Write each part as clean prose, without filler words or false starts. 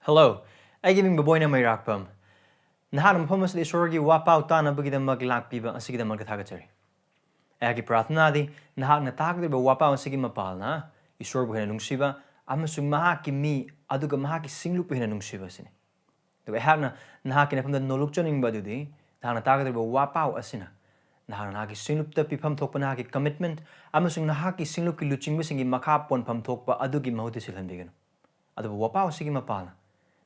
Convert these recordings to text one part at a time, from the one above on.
Hello, I giving Boboy na may rakpam. Nahanam pamas di sorgi wapaw ta na bagida maglakpiba ang sige magkatagachari. Agi prathna di nahak na takdi ba wapaw ang sige mapal na isor buhay na nungsiba amasung mahaki mi aduga mahaki singlup buhay na nungsiba sini. Diba ehak na nahaki na pamda nolukchoning ba dudi nahak na takdi ba wapaw asina. Nahak na nahaki singlup ta pipam thok pa nahaki commitment amasung nahaki singlup ki luching ba singi makapon pam thok pa adugi mahuti silhan bigano. Adu ba wapaw sige mapal na.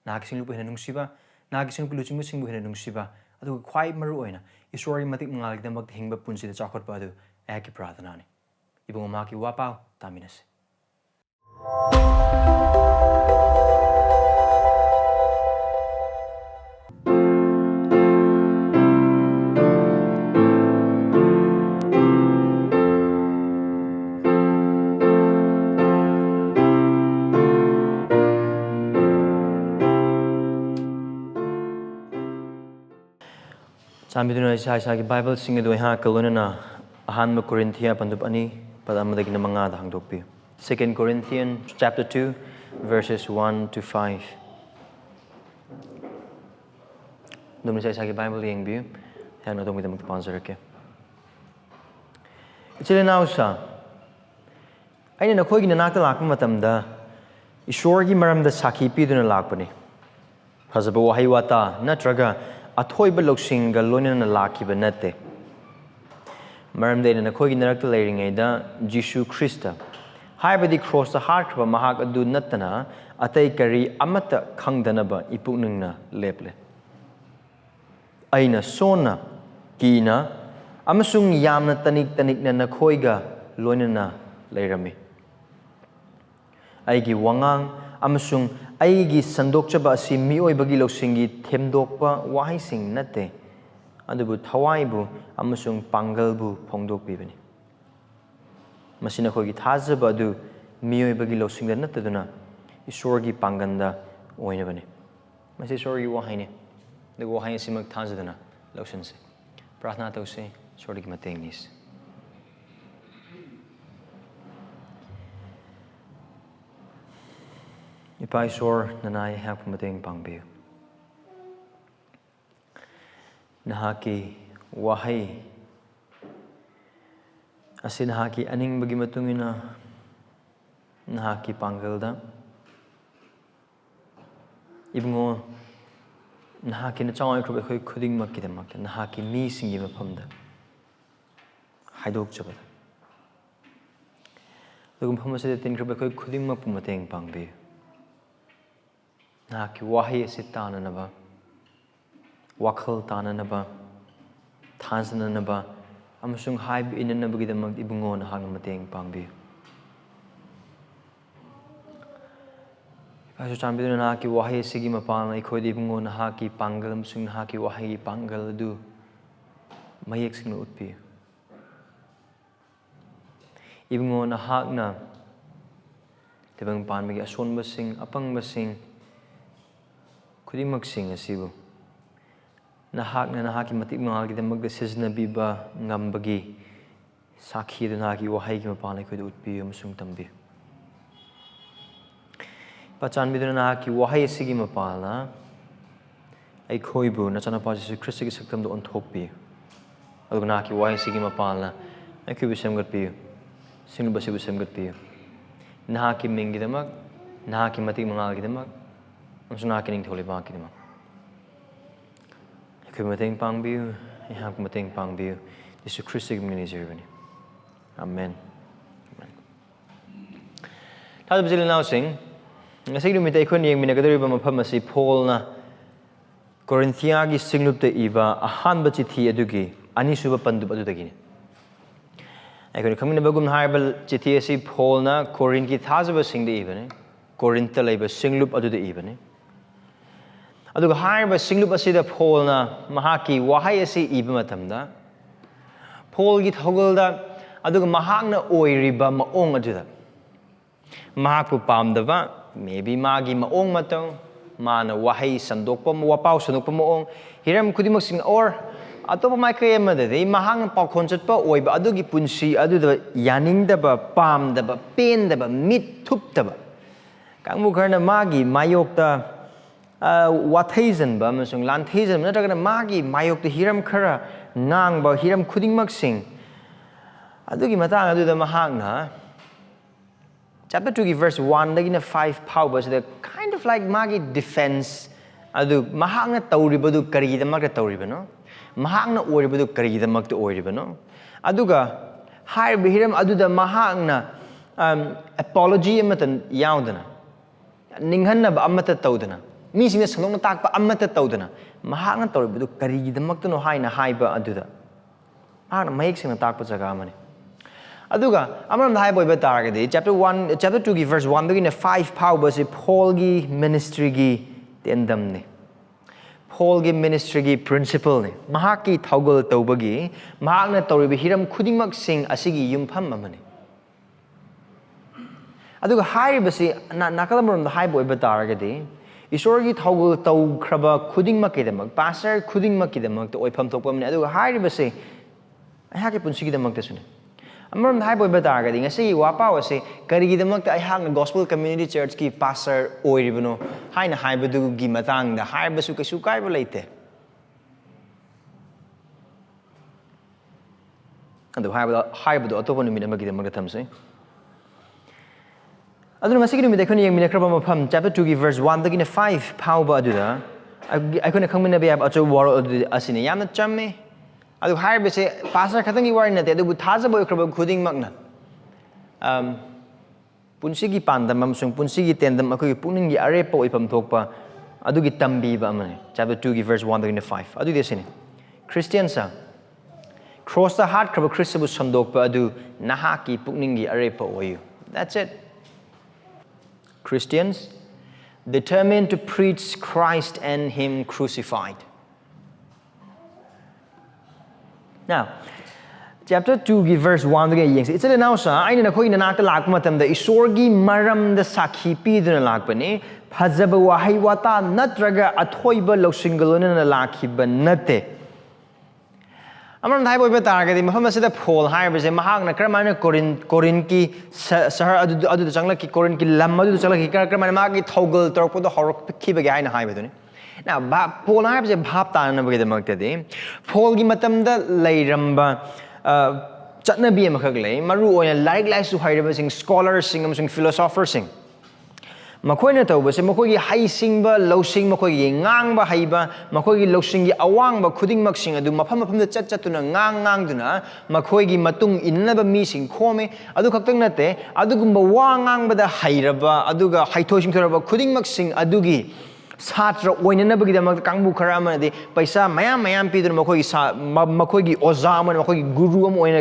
Nahakising lupa hinanong siba, nahakising luching mo sing buhay hinanong siba, at quite maruoy na, isuri matik mga agdang maghingba punsi na chakot pa adu, eki pratana ni. Ibang umaki wapaw, taminas. Sambil isa-isa Bible Singh do ha kaluna na ahan mo Corinthians pandup ani padamadagi na mga dahangdokpi. 2 Corinthians chapter 2 verses 1 to 5. Dum isa-isa Bible yang bi ha na dong kita magpansar ke. Ichile na usa. Ay na khoi ginanakta lakpa matamda ishor gi maramda sakhipi duna lakpani. Phazaba wahay wata natraga Athoy ba loksing galonin na laki ba nate. Maram day na nakoy ginarakta layring da Jishu Krista. Hai ba di crossta hatkhraba mahak adu natana atay kari amata khangdana ba ipukning na leple. Ay na sona kina amasung yamna tanik-tanik na nakoy ga lonin na layrami. Ay gi wangang amasung aigi sandokpa ba si mioi bagi loksingi themdokpa wahising nate adubu thawaibu amasung pangalbu phongdokpi bani masina khogi thazaba adu mioi bagi loksingda nataduna isorgi panganda oina bani masi sorgi wahaine de wahaine simak thazaduna loksinse prathna tause sorgi matengnis Ipaisor nanay hak pumating pangbiyo. Nahaki wahay. Asin nahaki aning bagi matungin na nahaki panggalda. Ibungo nahaki na chawai krobe koy kuding makidamak nahaki mi singi mapamda. Haidok chabada. Lugum pamasa tin krobe koy kuding mapumating pangbiyo. Nahaki wahi si tana na ba, wakal tana na ba, tansana na ba, amasung haib ina na bagida mag-ibungo na hang mating pangbi. Kaso chambi na nahaki wahi sige mapang ikoy di ibungo na haki panggal amasung nahaki wahi panggal du mayek sing na utpi. Ibungo na hak na tibang pan magi ason basing apang basing Kudi magsing asibo. Nahak na nahaki matik mga kita magdasiz na biba ngambagi sakhi do nahaki wahay ki mapanay ko do utpi masung tambi. Pachan bido na nahaki wahay sige mapala ay koibu na chana pa si Kristo ki saktam do ontokpi. Algo nahaki wahay sige mapala ay kubi semgat piyo. Sino ba sibo semgat piyo? Nahaki mingi damag, nahaki matik mga kita mag. Ang sunakining tholi ba kinima. Ikaw mating pangbiyo, ihang mating pangbiyo. Yesu Kristo guminiservani. Amen. Amen. Tado bisili nausing, ngasig lumita ikon yung minagadari ba mapamasi Paul na Corinthiagi singlup ta iba ahan ba chiti adugi ani suba pandub adudagi ni. Ikon kami na bagum harbal chiti si Paul na Corinthi thazaba singda iba ni. Corintha laiba singlup aduda iba ni. Aduga harba singlup asida Paul na mahaki wahay asi iba matamda. Paul git hogolda aduga mahak na oiriba maong aduda. Mahak po pamdava, maybe magi maong matong, mana wahay sandokpa wapaw sandokpa maong. Hiram kudi magsing or ato pa may kaya madadi mahang pa concert pa oiba adugi punsi aduda yaning daba pam daba pen daba mit thup daba. Kang mukhar na magi mayok ta wathaijanba amasung lanthaijanba natragana magi mayokta hiram khara ngangba hiram khudingmaksing adugi matang aduda mahakna chapter 2 verse 1 dagina 5 phawba sida kind of like magi defense adu mahakna tawribadu karigidamakta tawribano mahakna oiribadu karigidamakta oiribano aduga haiba hiram aduda mahakna apology amatan yaudana ninghanna amata tawdana mi singna sangdong takpa amata tawdana mahakna tawribadu karigidamakta no haina haiba aduda ana mayek singna takpa jaga amani aduga amram hai boy bataragadi chapter 2 gi verse 1 dagina 5 phawba se Paul gi ministry gi tendam ne Paul gi ministry gi principle ne mahaki thaugal tawbagi mahakna tawriba hiram khudingmak sing asigi yumpham amani aduga haiba se nakalamram da hai boy bataragadi isorgi thaugal taw khraba khudingmak kidamak pastor khudingmak kidamak to oipham thokpa amani aduga haiba se ayake punsigi damak ta sune amram hai boy bataragadi ngasi wapa wase karigidamak ta ayhak gospel community church ki pastor oiribano haina haibadu gi matang da haibasu kaisu kaiba leite adu haibadu atopa numit amagi damak thamse adu ngasi gi numit ekhoni yeng minakraba mafam chapter 2 gi verse 1 dagina 5 phawba aduda aikona khangmina be ab acho waro adu asine yamna chamme adu haibase pastor khatangi wari nate adu thajaba oikraba khudingmakna punsigi pandam amsung punsigi tendam akoi pukninggi areppa oipam thokpa adugi tambiba amane chapter 2 gi verse 1 dagina 5 adu desine Christiansa crossta hatkhraba Khristabu sandokpa adu nahakki pukninggi areppa oiyu that's it Christians determined to preach Christ and him crucified. Now, chapter 2 gi verse 1 dagina yengse it's now sa aina na khoi na nakta lakpa matamda isorgi maram da sakhi piduna lakpani phajaba wahai wata natraga athoiba losinggalona na lakhiba nate amram dai boy bataragadi mafam asida Paul haibase mahakna kramana korin ki sahar adu changla ki korin ki lam adu changla ki kramana magi thogal torpo do horok khiba ga aina haibaduni now Paul haibase bhap tanana bagi damakta Paul gi matamda leiramba chatnabi amakhak lei maru oina laik laisu hairaba sing scholars sing amsung philosophers sing makoina tawbase makogi hai singba losing makogi ngangba haiba makogi losing gi awangba khudingmak sing adu mafam mafam da chatuna ngang duna makogi matung innaba mi sing khome adu khaktang nate adugumba wa ngangba da hairaba aduga haithoi sing thoraba khudingmak sing adugi satra oinanabagi damak kangbu khara amadi paisa mayam piduna makogi oza amana makogi guru am oina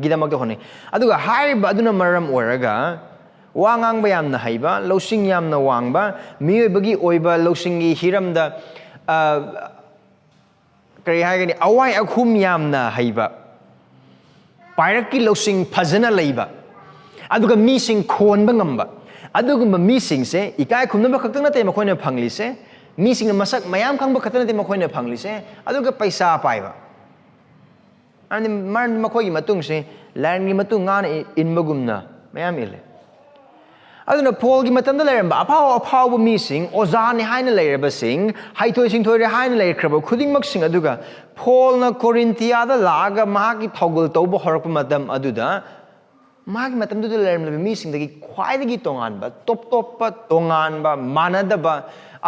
gi damak to hone aduga haiba aduna maram oraga wangang ba yamna haiba losing yamna wangba miyoibagi oiba losingi hiramda kari haigani awai akhum yamna haiba pairaki losing phajana leiba aduga mising khonba ngamba adugumba mising se ikai khumnaba khaktang nate makoina phangli se mising masak mayam khangba khaktang nate makoina phangli se aduga paisa paiba ani man makoi matung se lan gi matung ngana inbagumna mayam ile aduna Paul gi matamda leiramba apau mising ozani haina leiraba sing haithoi sing thoi haina leirkraba khudingmak sing aduga Paul na Corinthia da laga mahagi thogol tawba horakpa matam aduda mahagi matamdu da leiramba mising dagi khwaidagi tonganba top tonganba manadaba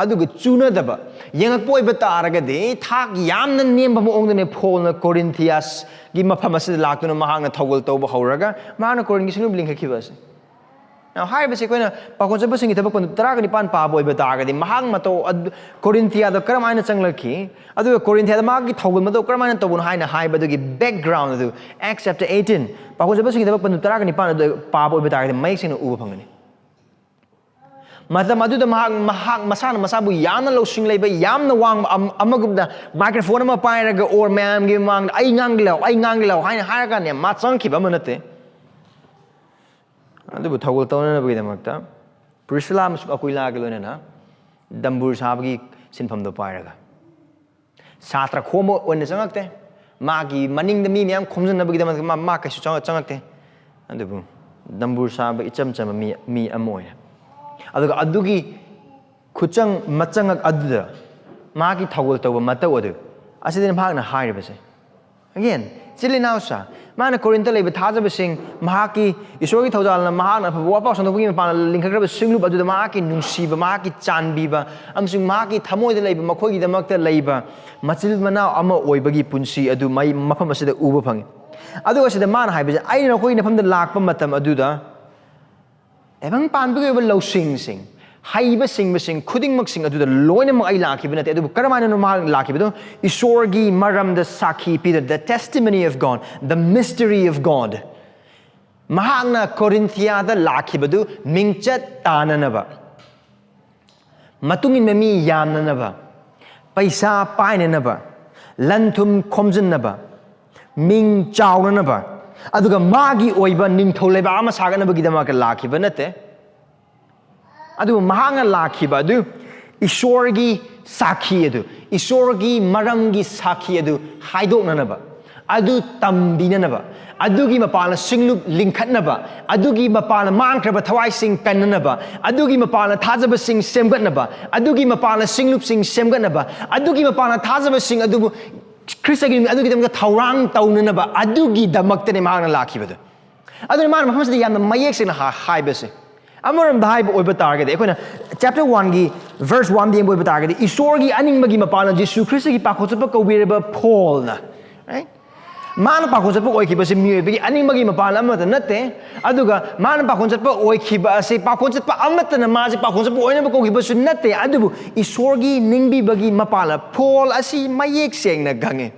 aduga chunadaba yengak poiba taragadi thak yamna nemba moongdane Paul na Corinthias gi mafam asida laktuna mahagna thogol tawba horaga mahagna Corinth gi sinu blingkhakibase now hai base koina pakonjaba singi tabak pan tara gani pan pa boy bata gadi mahang mato Corinthia da karamaina changlaki adu Corinthia da magi thogul mato karamaina tobun haina hai badugi background adu Acts chapter 18 pakonjaba singi tabak pan tara gani pan pa boy bata gadi mai sing uba phangani matam adu da mahang masana masabu yamna losing leiba yamna wang amagubda microphone ama pairaga or mam gi mang ai nganglaw haina haraga ne ma changkhiba manate adubu thogol tawna bagi damakta Priscilla masuk akuila galona na dambur sabagi sinpham do pairaga satra khomo onne changakte magi maning da mi myam khomjan bagi damakta ma kaisu changakte adubu dambur sab icham mi amoya aduga adugi Kuchang Machangak Adda, Maki Tawal Tawa Matawadu. I said in Magna Hiribase. Again, Silly Nausa, Mana Corinta Labor Tazabasing, Mahaki, Isori Todal, Mahana, Wapas on the women upon Linkagrab Singlu, but to the Maki, Nunsiba, Maki, Chan Biba, I'm saying Maki, Tamoy the Labor, Makogi the Makta Labor, Matil Mana, Ama Oibagi Punsi, Adu, my Mapamasa the Ubapang. Otherwise, the man hybrid, I know going upon the Lakpamatam Aduda. Evan Panbu low sing. Haiba sing, couldn't mixing to the loinum I laki, but at the Karamana laki, but Isorgi, Maram the Saki, Peter, the testimony of God, the mystery of God. Mahana Corinthia the laki, badu, Mingchat Tananaba. Matungin Memi Yamnanaba. Paisa Pinanaba. Lantum Comsanaba. Ming Chowranaba. Aduga Magi Oiba Ning Toleba Amasaganaba Gidamaka laki, but Adu mahanga laki badu Isorgi saki adu Isorgi maramgi saki adu haidok nanaba adu tambinanaba adugi mapala singlup linkatnaba adugi mapala mangkraba thawai sing penanaba adugi mapala thajaba sing semgatnaba adugi mapala singlup sing semgatnaba adugi mapala thajaba sing adubu Christiansa adugi damga thawrang taunanaba adugi damaktane mahanga laki badu adu man mahamsadi yamna mayek sing haibase Amaram the hype over target. Chapter 1, verse 1, the over target. Isorgi aning magi mapana Jesu Christ ki pakotapa ko wireba Paul na. Right? Man pakotapa oikiba si miyo bigi aning magi mapana amata nate. Aduga man pakotapa oikiba si pakotapa amata na ma si pakotapa oina ba ko kiba su nate. Adubu isorgi ningbi bagi mapana Paul asi mayek seng na gange.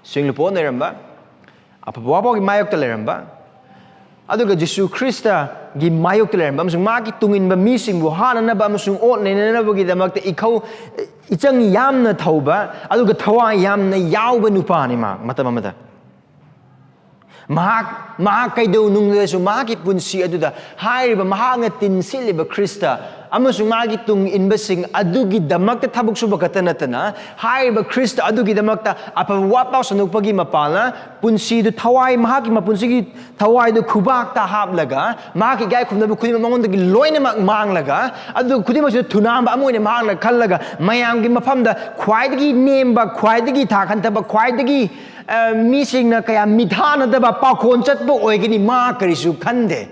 Sing lupo na ramba. Apabawa ki mayok taleramba. Aduga Jesu Christa gi mayok teler bam sung maki tungin ba mising bu hana na ba sung ot ne na ba gi damak te ikau ichang yamna thauba aduga thawa yamna yawba nupa ni ma mata mata mahak kaido nung su maki punsi aduda hairiba mahanga tinsiliba Krista amasung magi tung inbasing adugi damakta thabuk suba katanatana hairiba Krista adugi damakta apawapa sanukpagi mapala punsi du thawai mahaki mapunsi gi thawai du khubak ta haplaga mahaki gai khumnabu khudima mangondagi loina manglaga adu khudima su thunamba amoine mangla khallaga mayam gi mafamda khwaidagi nemba khwaidagi thakhantaba khwaidagi mising na kaya midhana daba pakhon chatbo oigini ma karisu khande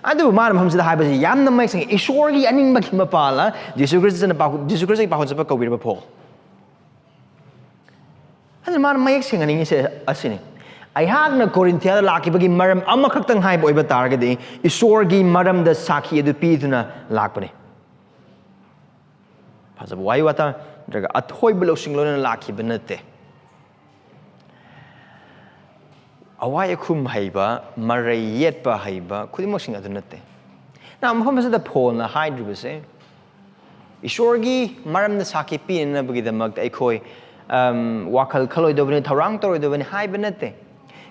adu man hamsida haibasi yamna maising isorgi aning maki mapala Jesu Christ na Jesu Christ pakhon chatbo ko wirba Paul adu man mayek sing aning se asini ai hak na Corinthia laki bagi maram amakhaktang haibo iba targadi isorgi maram da saki adu piduna lakpane phasab waiwata daga athoi belo singlona laki banate Awai kum haiba, marayet ba haiba, kudimosing adunate. Now, Muhammad the Paul na hydribase. Isorgi maram the saki pin na bagi the mag ekoi wakal kaloi dobin tarang tor dobin haibanate.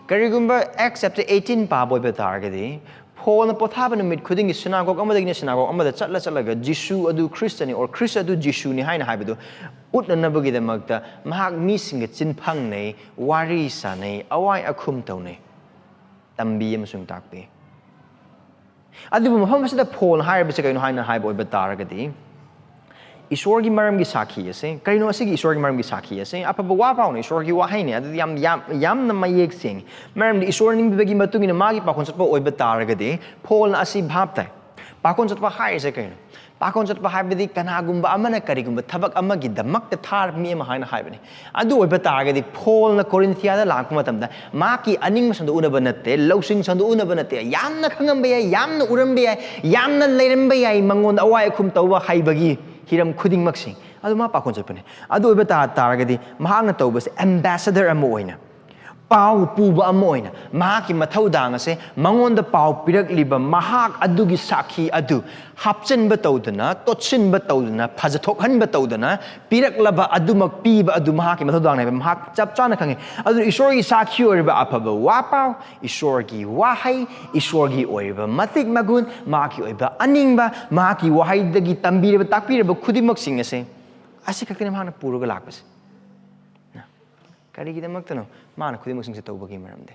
Karigumba Acts chapter 18 pa boy betargadi. Paul na pothaban mid kuding synagogue amada ni synagogue amada chatla chalaga Jesu adu Christiani or Christ adu Jesu ni haina haibadu. Utna na bagi the magta mahag missing at chinpang ne wari sa ne awai akum taw ne tambi amasung takpi adu Muhammad sa Paul hire bisa kayo haina haibo betargadi isorgi maram gi sakhi ase kaino asigi isorgi maram gi sakhi ase apa bawa paw ne isorgi wa haine adu yam na mayek sing maram di isorning bagi matungi na magi pa konsep oi betargadi Paul na asi bhaptai pa konsep pa hire se kaino pakon chat pahabidi kanagumba amana karigumba thabak amagi damak ta thar mi ama haina haibani adu oiba targadi Paul na Corinthia da lakma matamda maki aning sandu unaba natte losing sandu unaba natte yamna khangamba ya yamna urambe ya yamna leirambe ya mangon awai khum tawba haibagi hiram khuding maksing adu ma pakon chat pane adu oiba targadi mahang na tawba ambassador amo oina pau puba amoina mahaki mathau dang ase mangon da pau pirak liba mahak adugi sakhi adu hapchen ba tawdana tochin ba tawdana phajathok han ba tawdana pirak laba adumak piba adu mahaki mathau dang na mahak chap chana khange adu isorgi sakhi oriba apaba wa pau isorgi wahai isorgi oriba matik magun mahaki oiba aningba mahaki wahai dagi tambireba takpireba khudimak sing ase asi kakene mahana puruga lakbase Karigidamaktano, mana kudimosing sa tawbagi maramde.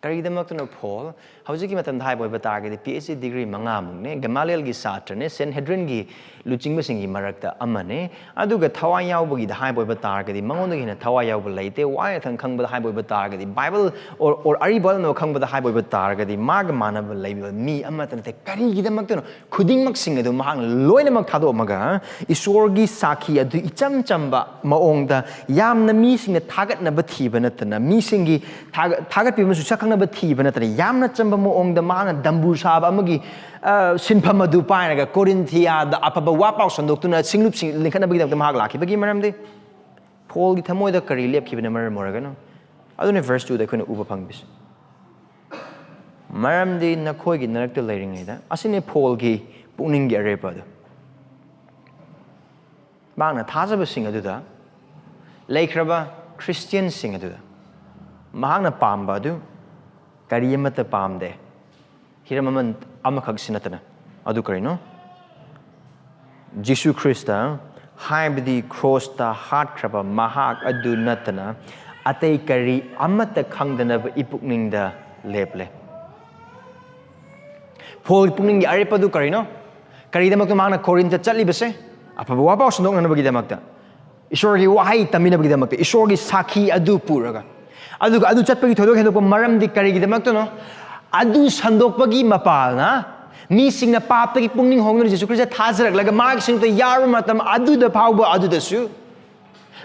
Karidamakno Paul, Hausi Matan Thai Boy Batagi, the PhD degree Mangamune, Gamaliel Gisatre, Sanhedrin Gi, Luching Singi Marakta Amane, Aduga Tawayaubi, the High Boy Batagi, the Mongi, and Tawayau late, Wyatt and Kung with the High Boy Batagi, the Bible or Aribal no Kung with the High Boy Batagi, the Magamana of label, me, Amatan, the Karidamakno, Kudimak Singer, the Mang, Loinamakado Maga, Isorgi Saki, the Icham Chamba, Maongda, Yam the missing the target number Tibanatana, missing target people to na bathi banatani yamna chamba mo ong da mana dambu saba amagi sinphama du painaga Corinthia da apaba wapau sandok tuna singlup sing linkhana bagi da mahag lakhi bagi maram de Paul gi thamoi da kari lep khibna maram moraga no adune verse 2 da khona uba phangbis maram de nakhoi gi narak ta leiring da asine Paul gi pukninggi areppa da bangna thajaba sing adu da laikhraba Christian sing adu da mahagna pamba du Kariyamata Pamde. Hiramaman Amakagsinatana. Adu Karino Jishu Christa, Haibdi crossta, hatkhraba, mahak adu natana, Ate Kari Amata Kangdanab Ipukninda Leple. Paul Pukninggi areppa du Karino Karidamakana Corinta Chalibase, Apawapa Sandong and Bagidamakta. Ishorgi Wahai Tamina Bagidamakta, Ishorgi Saki Adu Puraga. Adu chatpagi thodok hedok maram di kari gidamak to no adu sandokpagi mapal na mi singna papagi pungning hongno Jesu Christ thajarak laga mag sing to yaru matam adu da phauba adu da su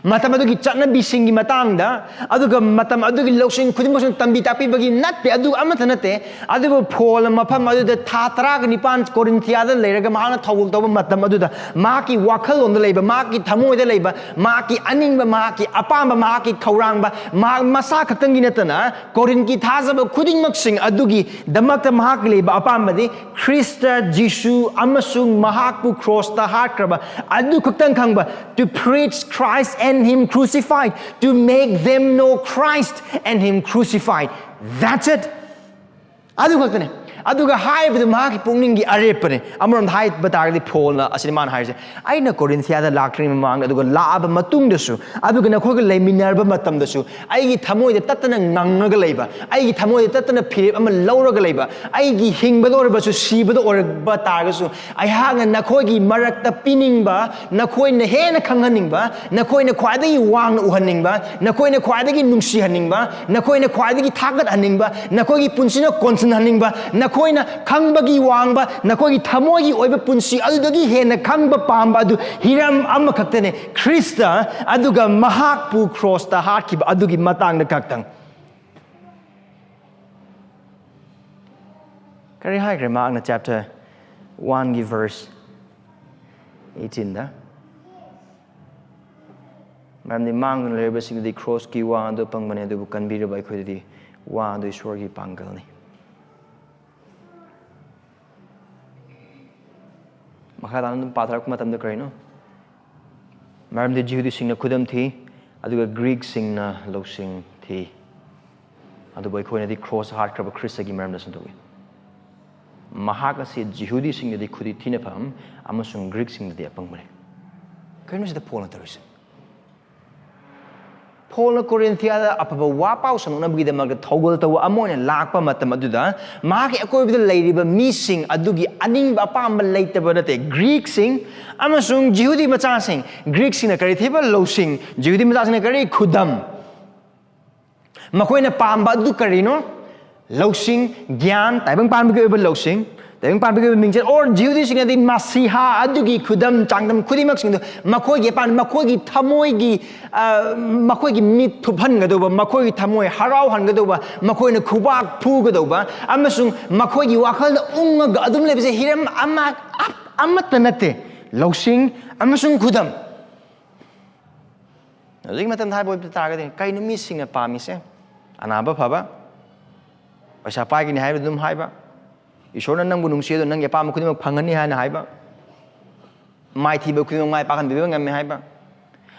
matam adu gi chatna bising gi matang da adu ga matam adu gi loksing khudim bosung tambi tapi bagi natte adu amata natte adu Paul mafam adu da thatra ga nipan Corinthia da leiraga mahana thawul toba matam adu da maki wakhal on da leiba maki thamoi da leiba maki aningba maki apamba maki khaurangba masa khatang gi natana Corinth ki thajaba khudingmak sing adu gi damakta mahak leiba apamba di Christa Jishu amasung mahakpu crossta hatkhraba adu khatang khangba to preach Christ and Him crucified, to make them know Christ and Him crucified. That's it. Adu khaktane. Aduga hai badu mahaki pukninggi arepane. Amaram hai batagdi Paul na asiniman haise. Aina Corinthia da lakri mamang aduga laab matung dasu. Aduga na khoga leiminarba matam dasu. Aigi thamoi da tatana ngangaga leiba. Aigi thamoi da tatana phirep ama lauraga leiba. Aigi hingbada orbasu sibada orba targasu. Aihanga nakhoigi marakta piningba, nakhoi na hena khanghaningba, nakhoi na khwadagi wangna uhaningba, nakhoi na khwadagi nungsihaningba, nakhoi na khwadagi thagat haningba, nakhoi punsina konsan haningba, Nakoina Kangbagi Wangba, Nakogi Tamogi Oiba Punsi, Aldagi Hena Kangba Pamba, Hiram Amakatene, Krista, Aduga Mahakpu crossta, hatkib, Adugi Matang the Kaktang. Kari Hai Magna chapter 1, give verse 18. Mam the Mang Labasing the cross ki one, the Pangmane, the Bukanbira by Kudi, one, the Shorgi Pangalni. Maharan Patrak Matam the Crano. Maram the Jew sing a Kudam tea, Aduga Greek sing a low sing tea. Aduba Koina the cross hatkhraba Khristabu Maram doesn't do it. Mahaka said Jehudi sing the Kudi Tinapam, Amasung Greek sing the Apangmane. Can you the Paul Teresa? Paul Corinthia apaba wapau sanuna bigida mag togol to amon and lakpa matamaduda mark ako with the lady but missing adugi aning apam later but Greek sing amasung Jehudi macha sing Greek sing na kari thiba low sing Jehudi macha sing na kari khudam makoy na pamba adu kari no low sing gyan taibang pamba ko low sing Then Pampico means or Jewish in the Masiha Adugi Kudam Tangdam Kudimax Makogi Pan Makogi Tamoigi Makogi meet to Pangadoba, Makogi Tamoy, Harau Hangadoba, Makoi Kubak Pugadoba, Amasung Makogi Wakal Unga Gadum Lebs Hiram Amatanate, Loxing, Amasung Kudam. Lingmatan High Boy targeting kind of missing a pamise, Anaba Paba, Pashapak in Hybridum Hyba. Ishona nang bunung siya nang yapa mo kuno magpangani ha na haiba mai thiba kuno mai pakan bibang ngam haiba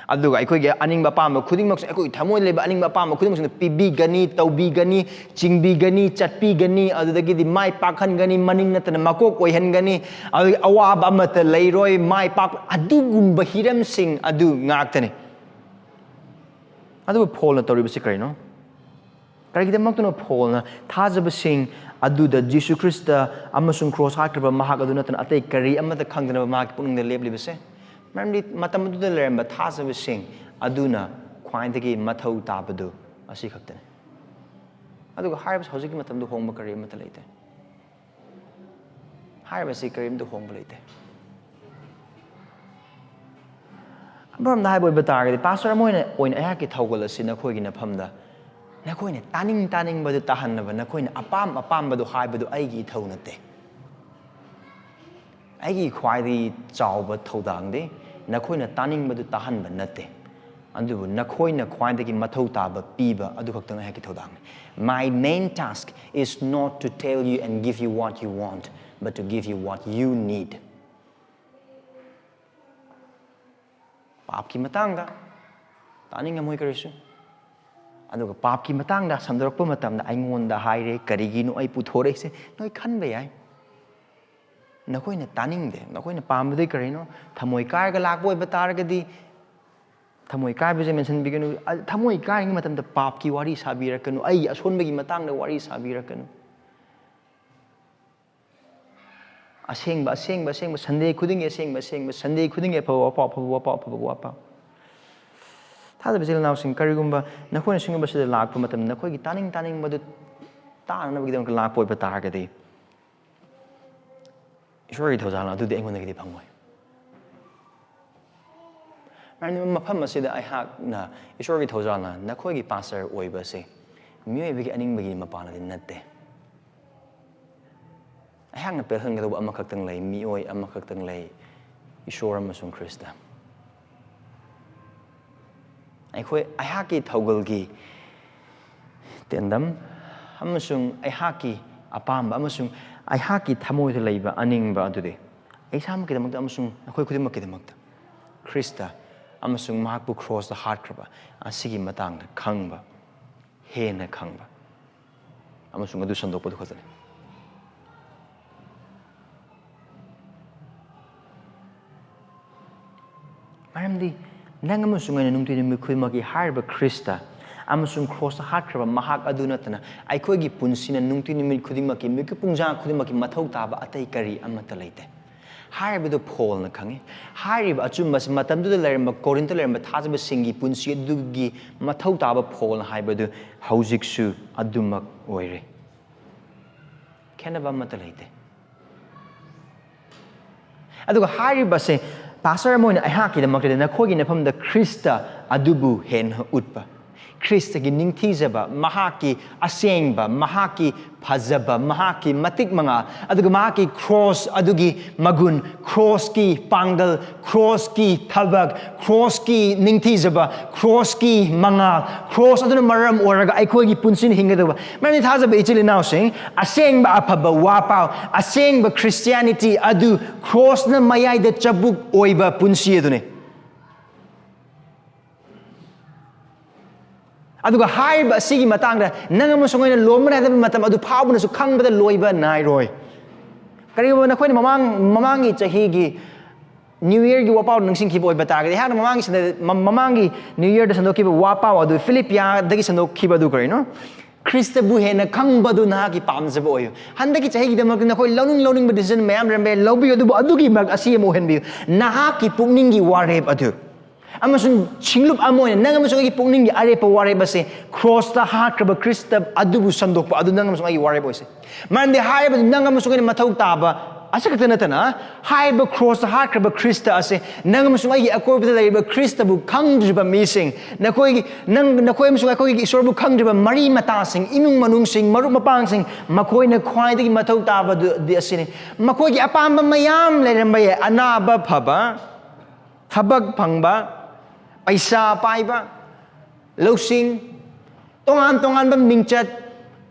aduga ikoi ge aning ba pam khuding mak ikoi thamoi leba aning ba pam khuding mak pibi gani taubi gani chingbi gani chatpi gani adudagi di mai pakhan gani maning natana makok oihan gani awab amata leiroi mai pak adugum bahiram sing adu ngaktane adu Paul na tori bisikrai no ꯀꯔꯤꯒꯤꯗꯃꯛꯇꯅꯣ ꯄꯣꯜꯅ ꯊꯥꯖꯕꯁꯤꯡ ꯑꯗꯨꯗ Jesus Christ ꯑꯃꯁꯨꯡ cross ꯍꯥꯠꯈ꯭ꯔꯕ ꯃꯍꯥꯛ ꯑꯗꯨ ꯅꯠꯇꯅ ꯑꯇꯩ ꯀꯔꯤ ꯑꯃꯠꯇ ꯈꯪꯗꯅꯕ ꯃꯍꯥꯛꯀꯤ ꯄꯨꯛꯅꯤꯡꯗ ꯂꯦꯞꯂꯤꯕꯁꯦ ꯃꯔꯝꯗꯤ ꯃꯇꯝ ꯑꯗꯨꯗ ꯂꯩꯔꯝꯕ ꯊꯥꯖꯕꯁꯤꯡ ꯑꯗꯨꯅ ꯈ꯭ꯋꯥꯏꯗꯒꯤ ꯃꯊꯧ ꯇꯥꯕꯗꯨ ꯑꯁꯤ ꯈꯛꯇꯅꯤ ꯑꯗꯨꯒ ꯍꯥꯏꯔꯤꯕꯁꯤ ꯍꯧꯖꯤꯛꯀꯤ ꯃꯇꯝꯗ ꯍꯣꯡꯕ ꯀꯔꯤ ꯑꯃꯠꯇ ꯂꯩꯇꯦ ꯍꯥꯏꯔꯤꯕꯁꯤ ꯀꯔꯤꯝꯇ ꯍꯣꯡꯕ ꯂꯩꯇꯦ ꯑꯃꯔꯣꯝꯗ ꯍꯥꯏꯕ ꯑꯣꯏꯕ ꯇꯥꯔꯒꯗꯤ ꯄꯥꯁꯇꯔ ꯑꯃ ꯑꯣꯏꯅ ꯑꯩꯍꯥꯛꯀꯤ ꯊꯧꯒꯜ ꯑꯁꯤ ꯅꯈꯣꯏꯒꯤ ꯅꯐꯝꯗ ꯅꯈꯣꯏꯅ ꯇꯥꯅꯤꯡꯕꯗꯨ ꯇꯥꯍꯟꯅꯕ ꯅꯈꯣꯏꯅ ꯑꯄꯥꯝꯕꯗꯨ ꯍꯥꯏꯕꯗꯨ ꯑꯩꯒꯤ ꯏꯊꯧ ꯅꯠꯇꯦ ꯑꯩꯒꯤ ꯈ꯭ꯋꯥꯏꯗꯒꯤ ꯆꯥꯎꯕ ꯊꯧꯗꯥꯡꯗꯤ ꯅꯈꯣꯏꯅ ꯇꯥꯅꯤꯡꯕꯗꯨ ꯇꯥꯍꯟꯕ ꯅꯠꯇꯦ ꯑꯗꯨꯕꯨ ꯅꯈꯣꯏꯅ ꯈ꯭ꯋꯥꯏꯗꯒꯤ ꯃꯊꯧ ꯇꯥꯕ ꯄꯤꯕ ꯑꯗꯨ ꯈꯛꯇꯪ ꯑꯩꯍꯥꯛꯀꯤ ꯊꯧꯗꯥꯡꯅꯤ My main task is not to tell you and give you what you want but to give you what you need ꯄꯥꯞꯀꯤ ꯃꯇꯥꯡꯗ ꯇꯥꯅꯤꯡꯉꯝꯃꯣꯏ ꯀꯔꯤꯁꯨ ꯑꯗꯨꯒ ꯄꯥꯞꯀꯤ ꯃꯇꯥꯡꯗ ꯁꯟꯗꯣꯔꯛꯄ ꯃꯇꯝꯗ ꯑꯩꯉꯣꯟꯗ ꯍꯥꯏꯔꯦ ꯀꯔꯤꯒꯤꯅꯣ ꯑꯩ ꯄꯨꯊꯣꯔꯛꯏꯁꯦ ꯅꯣꯏ ꯈꯟꯕ ꯌꯥꯏ ꯅꯈꯣꯏꯅ ꯇꯥꯅꯤꯡꯗꯦ ꯅꯈꯣꯏꯅ ꯄꯥꯝꯕꯗꯤ ꯀꯔꯤꯅꯣ ꯊꯃꯣꯏ ꯀꯥꯏꯔꯒ ꯂꯥꯛꯄ ꯑꯣꯏꯕ ꯇꯥꯔꯒꯗꯤ ꯊꯃꯣꯏ ꯀꯥꯏꯕꯁꯦ ꯃꯦꯟꯁꯤꯟꯕꯤꯒꯅꯨ ꯊꯃꯣꯏ ꯀꯥꯏꯔꯤꯉꯩ ꯃꯇꯝꯗ ꯄꯥꯞꯀꯤ ꯋꯥꯔꯤ ꯁꯥꯕꯤꯔꯛꯀꯅꯨ ꯑꯩꯒꯤ ꯑꯁꯣꯟꯕꯒꯤ ꯃꯇꯥꯡꯗ ꯋꯥꯔꯤ ꯁꯥꯕꯤꯔꯛꯀꯅꯨ ꯑꯁꯦꯡꯕ ꯁꯟꯗꯦ ꯈꯨꯗꯤꯡꯒꯤ ꯑꯁꯦꯡꯕ ꯁꯟꯗꯦ ꯈꯨꯗꯤꯡꯒꯤ ꯑꯐꯕ ꯋꯥꯄꯥꯎ ꯊꯥꯖꯕ ꯏꯆꯤꯜ ꯏꯅꯥꯎꯁꯤꯡ ꯀꯔꯤꯒꯨꯝꯕ ꯅꯈꯣꯏꯅ ꯁꯤꯒꯨꯝꯕꯁꯤꯗ ꯂꯥꯛꯄ ꯃꯇꯝꯗ ꯅꯈꯣꯏꯒꯤ ꯇꯥꯅꯤꯡꯕꯗꯨ ꯇꯥꯅꯅꯕꯒꯤꯗꯃꯛꯇ ꯂꯥꯛꯄ ꯑꯣꯏꯕ ꯇꯥꯔꯒꯗꯤ ꯏꯁꯣꯔꯒꯤ ꯊꯧꯖꯥꯜ ꯑꯗꯨꯗꯤ ꯑꯩꯉꯣꯟꯗꯒꯤꯗꯤ ꯐꯪꯉꯣꯏ ꯃꯔꯝꯗꯤ ꯃꯐꯝ ꯑꯁꯤꯗ ꯑꯩꯍꯥꯛꯅ ꯏꯁꯣꯔꯒꯤ ꯊꯧꯖꯥꯜꯅ ꯅꯈꯣꯏꯒꯤ ꯄꯥꯁꯇꯔ ꯑꯣꯏꯕꯁꯦ ꯃꯤꯑꯣꯏꯕꯒꯤ ꯑꯅꯤꯡꯕꯒꯤ ꯃꯄꯥꯟꯅꯗꯤ ꯅꯠꯇꯦ ꯑꯩꯍꯥꯛꯅ ꯄꯦꯜꯍꯟꯒꯗꯧꯕ ꯑꯃꯈꯛꯇꯪ ꯂꯩ ꯃꯤꯑꯣꯏ ꯑꯃꯈꯛꯇꯪ ꯂꯩ ꯏꯁꯣꯔ ꯑꯃꯁꯨꯡ ꯈ꯭ꯔꯤꯁꯇ ꯑꯩꯍꯥꯛꯀꯤ ꯊꯧꯒꯜꯒꯤ ꯇꯦꯟꯗꯝ ꯑꯃꯁꯨꯡ ꯑꯩꯍꯥꯛꯀꯤ ꯑꯄꯥꯝꯕ ꯑꯃꯁꯨꯡ ꯑꯩꯍꯥꯛꯀꯤ ꯊꯃꯣꯏꯗ ꯂꯩꯕ ꯑꯅꯤꯡꯕ ꯑꯗꯨꯗꯤ ꯑꯩ ꯏꯁꯥꯃꯛꯀꯤꯗꯃꯛꯇ ꯑꯃꯁꯨꯡ ꯑꯩꯈꯣꯏ ꯈꯨꯗꯤꯡꯃꯛꯀꯤꯗꯃꯛꯇ ꯈ꯭ꯔꯤꯁꯇ ꯑꯃꯁꯨꯡ ꯃꯍꯥꯛꯄꯨ ꯀ꯭ꯔꯣꯁꯇ ꯍꯥꯠꯈ꯭ꯔꯕ ꯑꯁꯤꯒꯤ ꯃꯇꯥꯡꯗ ꯈꯪꯕ ꯍꯦꯟꯅ ꯈꯪꯕ ꯑꯃꯁꯨꯡ ꯑꯗꯨ ꯁꯟꯗꯣꯛꯄꯗꯨ ꯈꯛꯇꯅꯤ ꯃꯔꯝꯗꯤ ꯅꯪ ꯑꯃꯁꯨꯡ ꯑꯩꯅ ꯅꯨꯡꯇꯤ ꯅꯨꯃꯤꯠ ꯈꯨꯗꯤꯡꯃꯛꯀꯤ ꯍꯥꯏꯔꯤꯕ ꯈ꯭ꯔꯤꯁꯇ ꯑꯃꯁꯨꯡ ꯀ꯭ꯔꯣꯁꯇ ꯍꯥꯠꯈ꯭ꯔꯕ ꯃꯍꯥꯛ ꯑꯗꯨ ꯅꯠꯇꯅ ꯑꯩꯈꯣꯏꯒꯤ ꯄꯨꯟꯁꯤꯅ ꯅꯨꯡꯇꯤ ꯅꯨꯃꯤꯠ ꯈꯨꯗꯤꯡꯃꯛꯀꯤ ꯃꯤꯀꯨꯞ ꯄꯨꯡꯖꯥ ꯈꯨꯗꯤꯡꯃꯛꯀꯤ ꯃꯊꯧ ꯇꯥꯕ ꯑꯇꯩ ꯀꯔꯤ ꯑꯃꯠꯇ ꯂꯩꯇꯦ ꯍꯥꯏꯔꯤꯕꯗꯨ ꯄꯣꯜꯅ ꯈꯪꯉꯤ ꯍꯥꯏꯔꯤꯕ ꯑꯆꯨꯝꯕꯁꯤ ꯃꯇꯝꯗꯨꯗ ꯂꯩꯔꯝꯕ ꯀꯣꯔꯤꯟꯊꯗ ꯂꯩꯔꯝꯕ ꯊꯥꯖꯕꯁꯤꯡꯒꯤ ꯄꯨꯟꯁꯤ ꯑꯗꯨꯒꯤ ꯃꯊꯧ ꯇꯥꯕ ꯄꯣꯜꯅ ꯍꯥꯏꯕꯗꯨ ꯍꯧꯖꯤꯛꯁꯨ ꯑꯗꯨꯃꯛ ꯑꯣꯏꯔꯦ ꯈꯦꯠꯅꯕ ꯑꯃꯠꯇ ꯂꯩꯇꯦ ꯑꯗꯨꯒ ꯍꯥꯏꯔꯤꯕꯁꯦ ꯄꯥꯁꯇꯔ ꯑꯃ ꯑꯣꯏꯅ ꯑꯩꯍꯥꯛꯀꯤꯗꯃꯛꯇꯗꯤ ꯅꯈꯣꯏꯒꯤ ꯃꯐꯝꯗ ꯈ꯭ꯔꯤꯁꯇ ꯑꯗꯨꯕు ꯍꯦꯟꯅ ꯎꯠꯄ ꯈ꯭ꯔꯤꯁꯇꯒꯤ ꯅꯤꯡꯊꯤꯖꯕ ꯃꯍꯥꯛꯀꯤ ꯑꯁꯦꯡꯕ ꯃꯍꯥꯛꯀꯤ ꯐꯖꯕ ꯃꯍꯥꯛꯀꯤ ꯃꯇꯤꯛ ꯃꯉꯥꯜ ꯑꯗꯨꯒ ꯃꯍꯥꯛꯀꯤ ꯀ꯭ꯔꯣꯁ ꯑꯗꯨꯒꯤ ꯃꯒꯨꯟ ꯀ꯭ꯔꯣꯁꯀꯤ ꯄꯥꯡꯒꯜ ꯀ꯭ꯔꯣꯁꯀꯤ ꯊꯕꯛ ꯀ꯭ꯔꯣꯁꯀꯤ ꯅꯤꯡꯊꯤꯖꯕ ꯀ꯭ꯔꯣꯁꯀꯤ ꯃꯉꯥꯜ ꯀ꯭ꯔꯣꯁ ꯑꯗꯨꯅ ꯃꯔꯝ ꯑꯣꯏꯔꯒ ꯑꯩꯈꯣꯏꯒꯤ ꯄꯨꯟꯁꯤꯅ ꯍꯤꯡꯒꯗꯕ ꯃꯔꯝꯗꯤ ꯊꯥꯖꯕ ꯏꯆꯤꯜ ꯏꯅꯥꯎꯁꯤꯡ ꯑꯁꯦꯡꯕ ꯑꯐꯕ ꯋꯥꯄꯥꯎ ꯑꯁꯦꯡꯕ ꯈ꯭ꯔꯤꯁꯇꯤꯌꯥꯅꯤꯇꯤ ꯑꯗꯨ ꯀ꯭ꯔꯣꯁꯅ ꯃꯌꯥꯏꯗ ꯆꯕꯨꯛ ꯑꯣꯏꯕ ꯄꯨꯟꯁꯤ ꯑꯗꯨꯅꯤ ꯑꯗꯨꯒ ꯍꯥꯏꯔꯤꯕ ꯑꯁꯤꯒꯤ ꯃꯇꯥꯡꯗ ꯅꯪ ꯑꯃꯁꯨꯡ ꯑꯩꯅ ꯂꯣꯟꯕ ꯅꯥꯏꯗꯕ ꯃꯇꯝ ꯑꯗꯨ ꯐꯥꯎꯕꯅꯁꯨ ꯈꯪꯕꯗ ꯂꯣꯏꯕ ꯅꯥꯏꯔꯣꯏ ꯀꯔꯤꯒꯨꯝꯕ ꯅꯈꯣꯏꯅ ꯃꯃꯥꯡꯒꯤ ꯆꯍꯤꯒꯤ ꯅ꯭ꯌꯨ ꯏꯌꯔꯒꯤ ꯋꯥꯄꯥꯎ ꯅꯤꯡꯁꯤꯡꯈꯤꯕ ꯑꯣꯏꯕ ꯇꯥꯔꯒꯗꯤ ꯑꯩꯍꯥꯛꯅ ꯃꯃꯥꯡꯒꯤ ꯅ꯭ꯌꯨ ꯏꯌꯔꯗ ꯁꯟꯗꯣꯛꯈꯤꯕ ꯋꯥꯄꯥꯎ ꯑꯗꯨ ꯐꯤꯂꯤꯄꯤꯌꯥꯗꯒꯤ ꯁꯟꯗꯣꯛꯈꯤꯕ ꯑꯗꯨ ꯀꯔꯤꯅꯣ ꯈ꯭ꯔꯤꯁꯇꯕꯨ ꯍꯦꯟꯅ ꯈꯪꯕꯗꯨ ꯅꯍꯥꯛꯀꯤ ꯄꯥꯝꯖꯕ ꯑꯣꯏꯌꯨ ꯍꯟꯗꯛꯀꯤ ꯆꯍꯤꯒꯤꯗꯃꯛꯇ ꯅꯈꯣꯏ ꯂꯧꯅꯤꯡꯕ ꯗꯤꯁꯤꯖꯟ ꯃꯌꯥꯝ ꯂꯩꯔꯝꯕ ꯌꯥꯏ ꯂꯧꯕꯤꯌꯨ ꯑꯗꯨꯕꯨ ꯑꯗꯨꯒꯤ ꯃꯔꯛ ꯑꯁꯤ ꯑꯃ ꯑꯣꯏꯍꯟꯕꯤꯌꯨ ꯅꯍꯥꯛꯀꯤ ꯄꯨꯛꯅꯤꯡꯒꯤ ꯋꯥꯔꯦꯞ ꯑꯗꯨ ꯑꯃꯁꯨꯡ ꯁꯤꯡꯂꯨꯞ ꯑꯃ ꯑꯣꯏꯅ ꯅꯪ ꯑꯃꯁꯨꯡ ꯑꯩꯒꯤ ꯄꯨꯛꯅꯤꯡꯒꯤ ꯑꯔꯦꯞꯄ ꯋꯥꯔꯦꯞ ꯑꯁꯤ ꯀ꯭ꯔꯣꯁꯇ ꯍꯥꯠꯈ꯭ꯔꯕ ꯈ꯭ꯔꯤꯁꯇ ꯑꯗꯨꯕꯨ ꯁꯟꯗꯣꯛꯄ ꯑꯗꯨ ꯅꯪ ꯑꯃꯁꯨꯡ ꯑꯩꯒꯤ ꯋꯥꯔꯦꯞ ꯑꯣꯏꯁꯦ ꯃꯔꯝꯗꯤ ꯍꯥꯏꯔꯤꯕꯗꯨ ꯅꯪ ꯑꯃꯁꯨꯡ ꯑꯩꯅ ꯃꯊꯧ ꯇꯥꯕ ꯑꯁꯤꯈꯛꯇ ꯅꯠꯇꯅ ꯍꯥꯏꯔꯤꯕ ꯀ꯭ꯔꯣꯁꯇ ꯍꯥꯠꯈ꯭ꯔꯕ ꯈ꯭ꯔꯤꯁꯇ ꯑꯁꯤ ꯅꯪ ꯑꯃꯁꯨꯡ ꯑꯩꯒꯤ ꯑꯀꯣꯏꯕꯗ ꯂꯩꯔꯤꯕ ꯈ꯭ꯔꯤꯁꯇꯕꯨ ꯈꯪꯗ꯭ꯔꯤꯕ ꯃꯤꯁꯤꯡ ꯅꯈꯣꯏ ꯑꯃꯁꯨꯡ ꯑꯩꯈꯣꯏꯒꯤ ꯏꯁꯣꯔꯕꯨ ꯈꯪꯗ꯭ꯔꯤꯕ ꯃꯔꯤ ꯃꯇꯥꯁꯤꯡ ꯏꯃꯨꯡ ꯃꯅꯨꯡꯁꯤꯡ ꯃꯔꯨꯞ ꯃꯄꯥꯡꯁꯤꯡ ꯃꯈꯣꯏꯅ ꯈ꯭ꯋꯥꯏꯗꯒꯤ ꯃꯊꯧ ꯇꯥꯕꯗꯨꯗꯤ ꯑꯁꯤꯅꯤ ꯃꯈꯣꯏꯒꯤ ꯑꯄꯥꯝꯕ ꯃꯌꯥꯝ ꯂꯩꯔꯝꯕ ꯌꯥꯏ ꯑꯅꯥꯕ ꯐꯕ ꯊꯕꯛ ꯐꯪꯕ ꯄꯩꯁꯥ ꯄꯥꯏꯕ ꯂꯧꯁꯤꯡ ꯇꯣꯉꯥꯟ ꯇꯣꯉꯥꯟꯕ ꯃꯤꯡꯆꯠ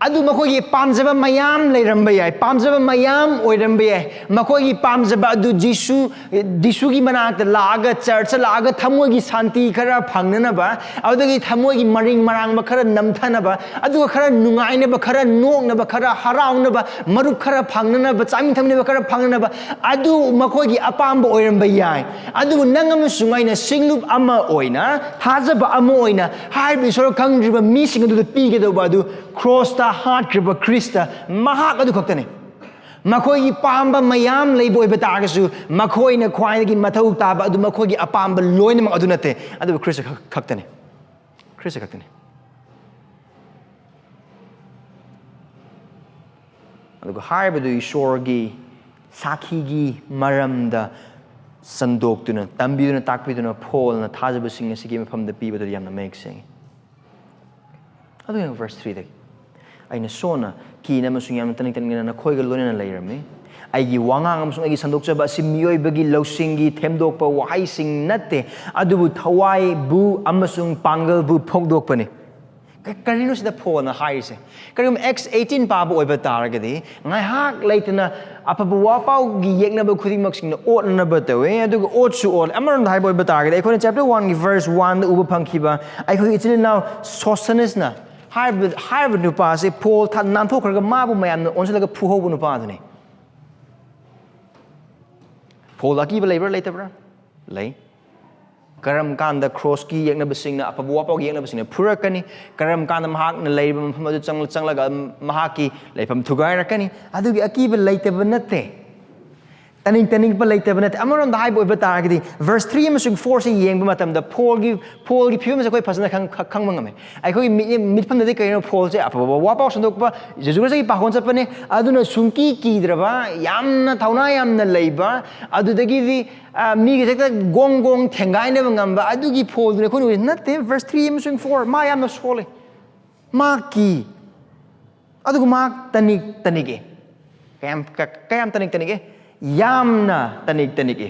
ꯑꯗꯨ ꯃꯈꯣꯏꯒꯤ ꯄꯥꯝꯖꯕ ꯃꯌꯥꯝ ꯂꯩꯔꯝꯕ ꯌꯥꯏ ꯄꯥꯝꯖꯕ ꯃꯌꯥꯝ ꯑꯣꯏꯔꯝꯕ ꯌꯥꯏ ꯃꯈꯣꯏꯒꯤ ꯄꯥꯝꯖꯕ ꯑꯗු ꯖꯤꯁꯨꯒꯤ ꯃꯅꯥꯛꯇ ꯂꯥꯛꯑꯒ ꯆꯔꯆꯇ ꯂꯥꯛꯑꯒ ꯊꯃꯣꯏꯒꯤ ꯁꯥꯟꯇꯤ ꯈꯔ ꯐꯪꯅꯅꯕ ꯑꯗꯨꯗꯒꯤ ꯊꯃꯣꯏꯒꯤ ꯃꯔꯤꯡ ꯃꯔꯥꯡꯕ ꯈꯔ ꯅꯝꯊꯅꯕ ꯑꯗꯨꯒ ꯈꯔ ꯅꯨꯡꯉꯥꯏꯅꯕ ꯈꯔ ꯅꯣꯛꯅꯕꯈꯔ ꯍꯔꯥꯎꯅꯕ ꯃꯔꯨꯞꯈꯔ ꯐꯪꯅꯅꯕ ꯆꯥꯃꯤꯟ ꯊꯛꯃꯤꯟꯅꯕꯈꯔ ꯐꯪꯅꯅꯕ ꯑꯗꯨ ꯃꯈꯣꯏꯒꯤ ꯑꯄꯥꯝꯕ ꯑꯣꯏꯔꯝꯕ ꯌꯥꯏ ꯑꯗꯨꯕు ꯅꯪ ꯑꯃꯁꯨꯡ ꯑꯩꯅ ꯁꯤꯡꯂꯨꯞ ꯑꯃ ꯑꯣꯏꯅ ꯊꯥꯖꯕ ꯑꯃ ꯑꯣꯏꯅ ꯍꯥꯏꯔꯤꯕ ꯏꯁꯣꯔ ꯈꯪꯗ꯭ꯔꯤꯕ ꯃꯤꯁꯤꯡ ꯑꯗꯨꯗ ꯄꯤꯒꯗꯧꯕ ꯑꯗꯨ crossta hatkhraba Khrista mahak adu khaktani makhoi gi pamba mayam leiboi betagasu makhoi na khwai gi mathau taba adu makhoi gi apamba loina mak adu nate adu Khrista khaktani Khrista khaktani adu haibadu ishorgi sakhi maramda sandoktuna tambiduna takpiduna Paul na thajabasing asigi mafamda pibadu yamna make sing adu yang verse 3 dagi aina sona ki na masung yamna taning taning na khoi ga lonena leirami aigi wangang amasung aigi sandokchaba simiyoi bagi lausingi themdokpa wahai sing natte adubu thawai bu amasung pangal bu phokdokpani karino sida Paul na haise karim x 18 pabu oiba taragadi ngai hak leitna apabu wapau gi yekna ba khuding maksing na ot na batawe adu ot su ot amaron dai boy bataragadi ai khone chapter 1 gi verse 1 uba phangkhiba ai khoi ichil now Sosthenes na harvard nu pa se Paul than nan thokraga mabu mayam na onselaga phuhobu nu pa dane Paul aki ba labor later lay karam kanda cross ki yekna basing na apabu wapau gi yekna basing na phurakani karam kanda mahak na leiba mafam adu changlaga mahaki leifam thugai rakani adu gi aki ba laitaba natte taning ba laitaba natte amaron dai boy bataragadi verse 3 amasung 4 se yengba matam da Paul gi phim se koi phasna khang mangame ai khoi mitpham da kaino Paul se apabu wapau sandokpa jesu se gi pahon chapane aduna sungki ki draba yamna thauna yamna leiba adu dagi di mi ge sekta gong thengai ne ngamba adu gi Paul ne khoi natte verse 3 amasung 4 ma yamna sole ma ki adu ma tanige kayam tanige yamna tanige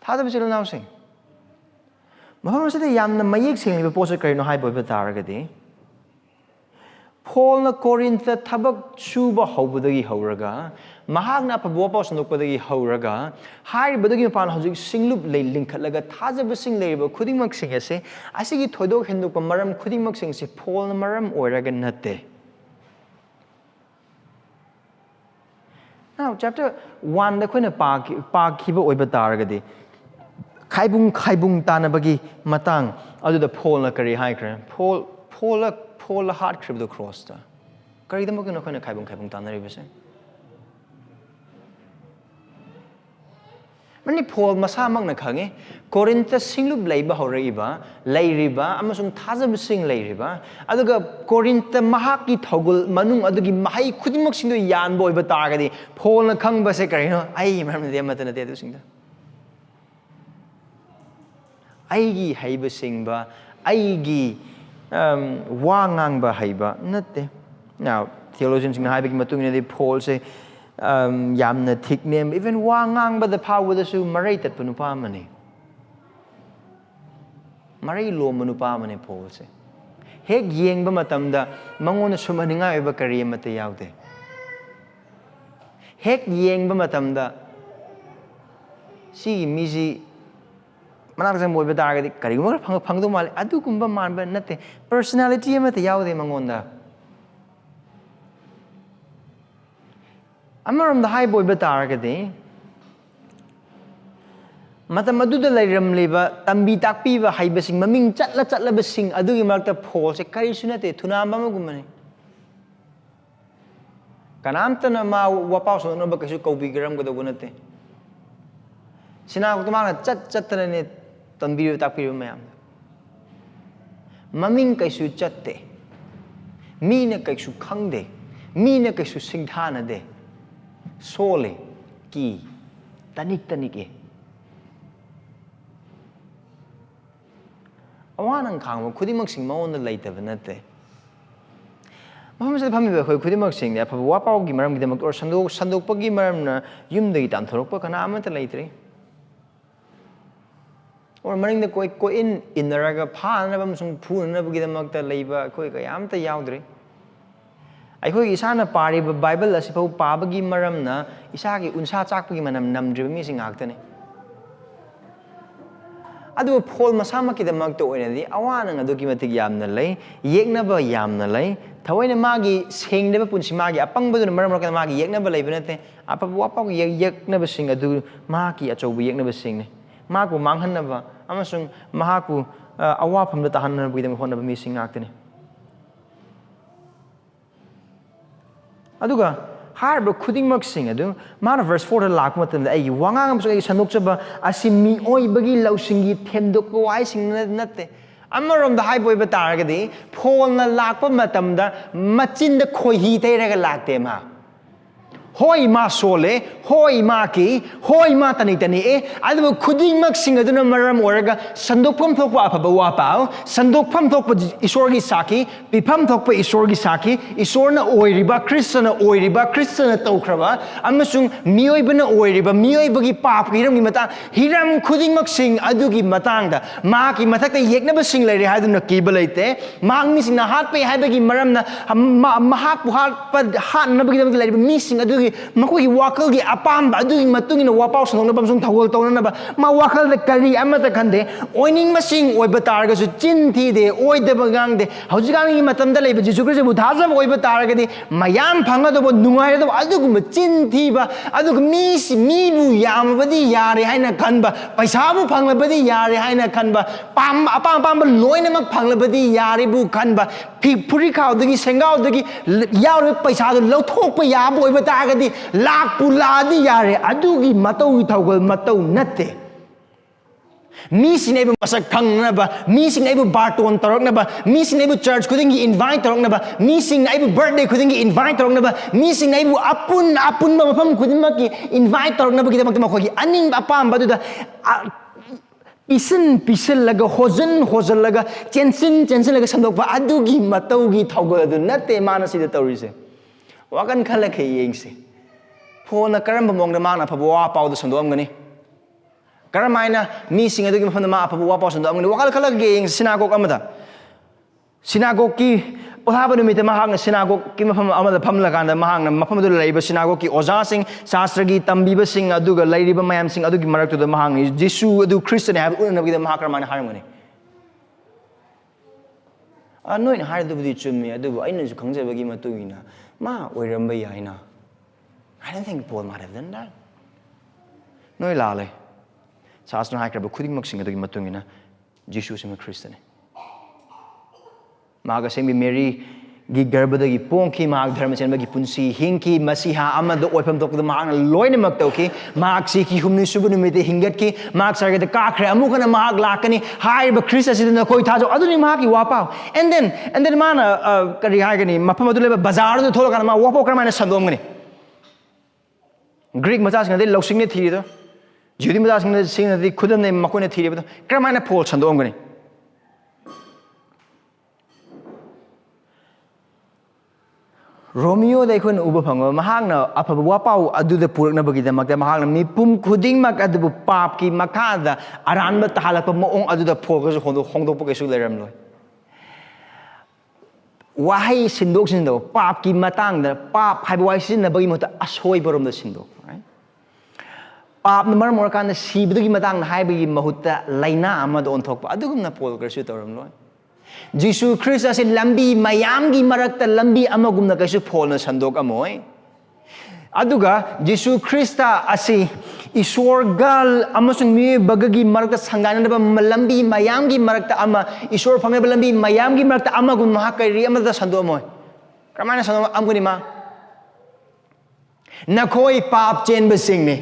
thada bichil now sing maham se yamna mayek sing le post karino hai boy bataragadi Paul na Corinth thabak suba hobudagi horaga mahagna pabuwa sandokpadagi horaga hairibadagi pan hojik singlup le linkhatlaga thajaba sing leiba khudingmak sing ase asigi thodok hendokpa maram khudingmak sing se Paul na maram oiraga natte now chapter 1 da khoina pa khiba oiba taragadi khaibung tanabagi matang adu da Paul na kari haikra Paul la hatkhraba crossta kari da makna khoina khaibung tanari bese mani Paul masa magna khange Corinth singlup leiba horaiba leiriba amasung thajab sing leiriba aduga Corinth mahaki thogul manung adugi mahai khudimok singdo yan boy ba targadi Paul na khangba se karino ai maram de matana de singda aigi haiba singba aigi wangang ba haiba natte now theologians sing haibagi matung ne Paul se yamna thickname even wangang ba the power the su marai tat panupa mani marai lo manupa mani Paul se hek yeng ba matam da mangona sumaninga ba kari mate yaude hek yeng ba matam da si miji manak jam boy ba taragadi kari mo phang do mal adu kumba man ba natte personality mate yaude mangonda amaram the high boy bataragadi matam aduda lairam leba tambi takpi ba haibasing maming chatla basing adugi markta Paul se kari sunate thunamba magumani kanamtana ma wapau so no ba kasu kobi gram godo gunate sina ko ma chat ne tambi takpi mayam maming kaisu chatte mi ne kaisu khangde mi ne kaisu singthana de sole ki tanik awanang khang khudimak sing maon na laitaba natte maham se phami ba khoi khudimak sing ne phawa pau gi maram gi demak or sandok pagi maram na yum dei tan thorok pa kana amata laitre or maring de koi in naraga pha na bam sung phu na ba gi demak ta leiba koi ka yam ta yaudre ai khoi isana pari bible asipau pabagi maram na isagi unsa chakpagi manam namdri mi sing aktane adu Paul masama ki demak to oinadi awana ngadugi matig yamna lei yekna ba yamna lei thawaina magi sengdeba punsi magi apang baduna maram rakana magi yekna ba leiba nate apa wapa yekna ba sing adu magi achau yekna ba sing ne maku manghanaba amasung mahaku awafamda tahanabidam honaba missing actini. Aduga harba khudingmak sing adu mana verse 4 lak matam da ai wangam so ai sanokchaba asimi oi bagi lausingi themdok ko ai sing natte amarom da hai boy bataragadi phone na lakpa matam da machin da khoihi teiraga lakte ma hoi ma sole hoi ma ki hoi ma tani tani e adu khudingmak sing adu na maram oraga sandokpam thokpa apaba wa pao sandokpam thokpa isor gi saki pipam thokpa isor gi saki isor na oiriba kristna tokhraba amasung mioi bana oiriba mioi bagi pap hiram gi mata hiram khudingmak sing adu gi matang da ma ki mathak ta yekna ba sing leire hadu na ki balaite mang mi sing na hat pe haibagi maram na mahak hat pa hat na bagi da leire mi sing adu makoi wakal gi apam ba adu matung ina wapau sonong na bamsung thawal tawna na ba ma wakal da kari amata khande oining masing oi batar ga su chin thi de oi de bagang de haujigang gi matam da leiba jisu kristo bu thaja oi batar ga de mayam phanga do nungai do adu gu chin thi ba adu mi bu yam ba di yare haina khan ba paisa bu phangla ba di yare haina khan ba pam apam ba loina mak phangla ba di yare bu khan ba phuri khaw de gi sengau de gi yaw paisa do lo thok pa ya oi batar ga di lak puladi yare adugi matau thaugal matau natte mi sinaibu masak khangna ba mi sinaibu barton torokna ba mi sinaibu church khudingi invite torokna ba mi sinaibu birthday khudingi invite torokna ba mi sinaibu apun ba mafam khudinma ki invite torokna ba kidamak makhogi aning apam ba du da pisin laga hozan laga chensin laga sandokpa adugi matau gi thaugal adu natte manasi da tawrise wakan khala khe yengse phone na karam bamong na mana phawa pau da sandom gani karamaina mi sing adu gi phone ma phawa pau sandom gani wakal khala ge sinagog amada sinagog ki ohaba numit ma hang sinagog ki mafam amada phamla kan da mahang na mafam du leiba sinagog ki oja sing shastra gi tambiba sing adu ga leiriba mayam sing adu gi marak tu da mahang jisu adu christian have unna gi da mahakarmana haram gani anoin har du di chummi adu aina ju khangja bagi matugina ma oiramba yaina I don't think Paul might have done that. No lale. Shastra hakraba khudingmak sing adu gi matungina jisu sima christian maga semi Mary gi garbada gi pongki mag dharma chen gi punsi hingki masiha amada oipam tok da mag loina mak toki mag si ki humni subunu mete hingat ki mag sarga da kakre amukana mag lakani hai ba christ asidna koi thajo aduni mag gi wapau and then mana kari hagani mapam adu leba bazar du tholo kana ma wapau kana mana sandom gani Greek macha sing de loksing ne thiri do Judy macha sing de khudam ne makoi ne thiri do kana mana Paul sandom gani Romeo da ikon uba phango mahangna apaba wapau adu de purakna bagi da makda mahangna mi pum khuding mak adu pap ki makada aran ba tahalak pa moong adu da phog so hongdok pa kesu leram loi wahai sindok sindo pap ki matang da pap hai wai sin na bagi mota asoi borom da sindo right pap na mar mor kan da sibdu gi matang hai bagi mahutta laina amad on thok pa adu gum na pol kersu toram loi Jisu Christ as in lambi mayamgi marakta lambi amagum na kaisu phol na sandok amoy aduga Jisu Christa asi isor gal amasung mi bagagi marakta sangana ba lambi mayamgi marakta ama isor phange lambi mayamgi marakta amagum mahakari amada sandok amoy kamana sandok amguni ma nakoi pap chen basing ni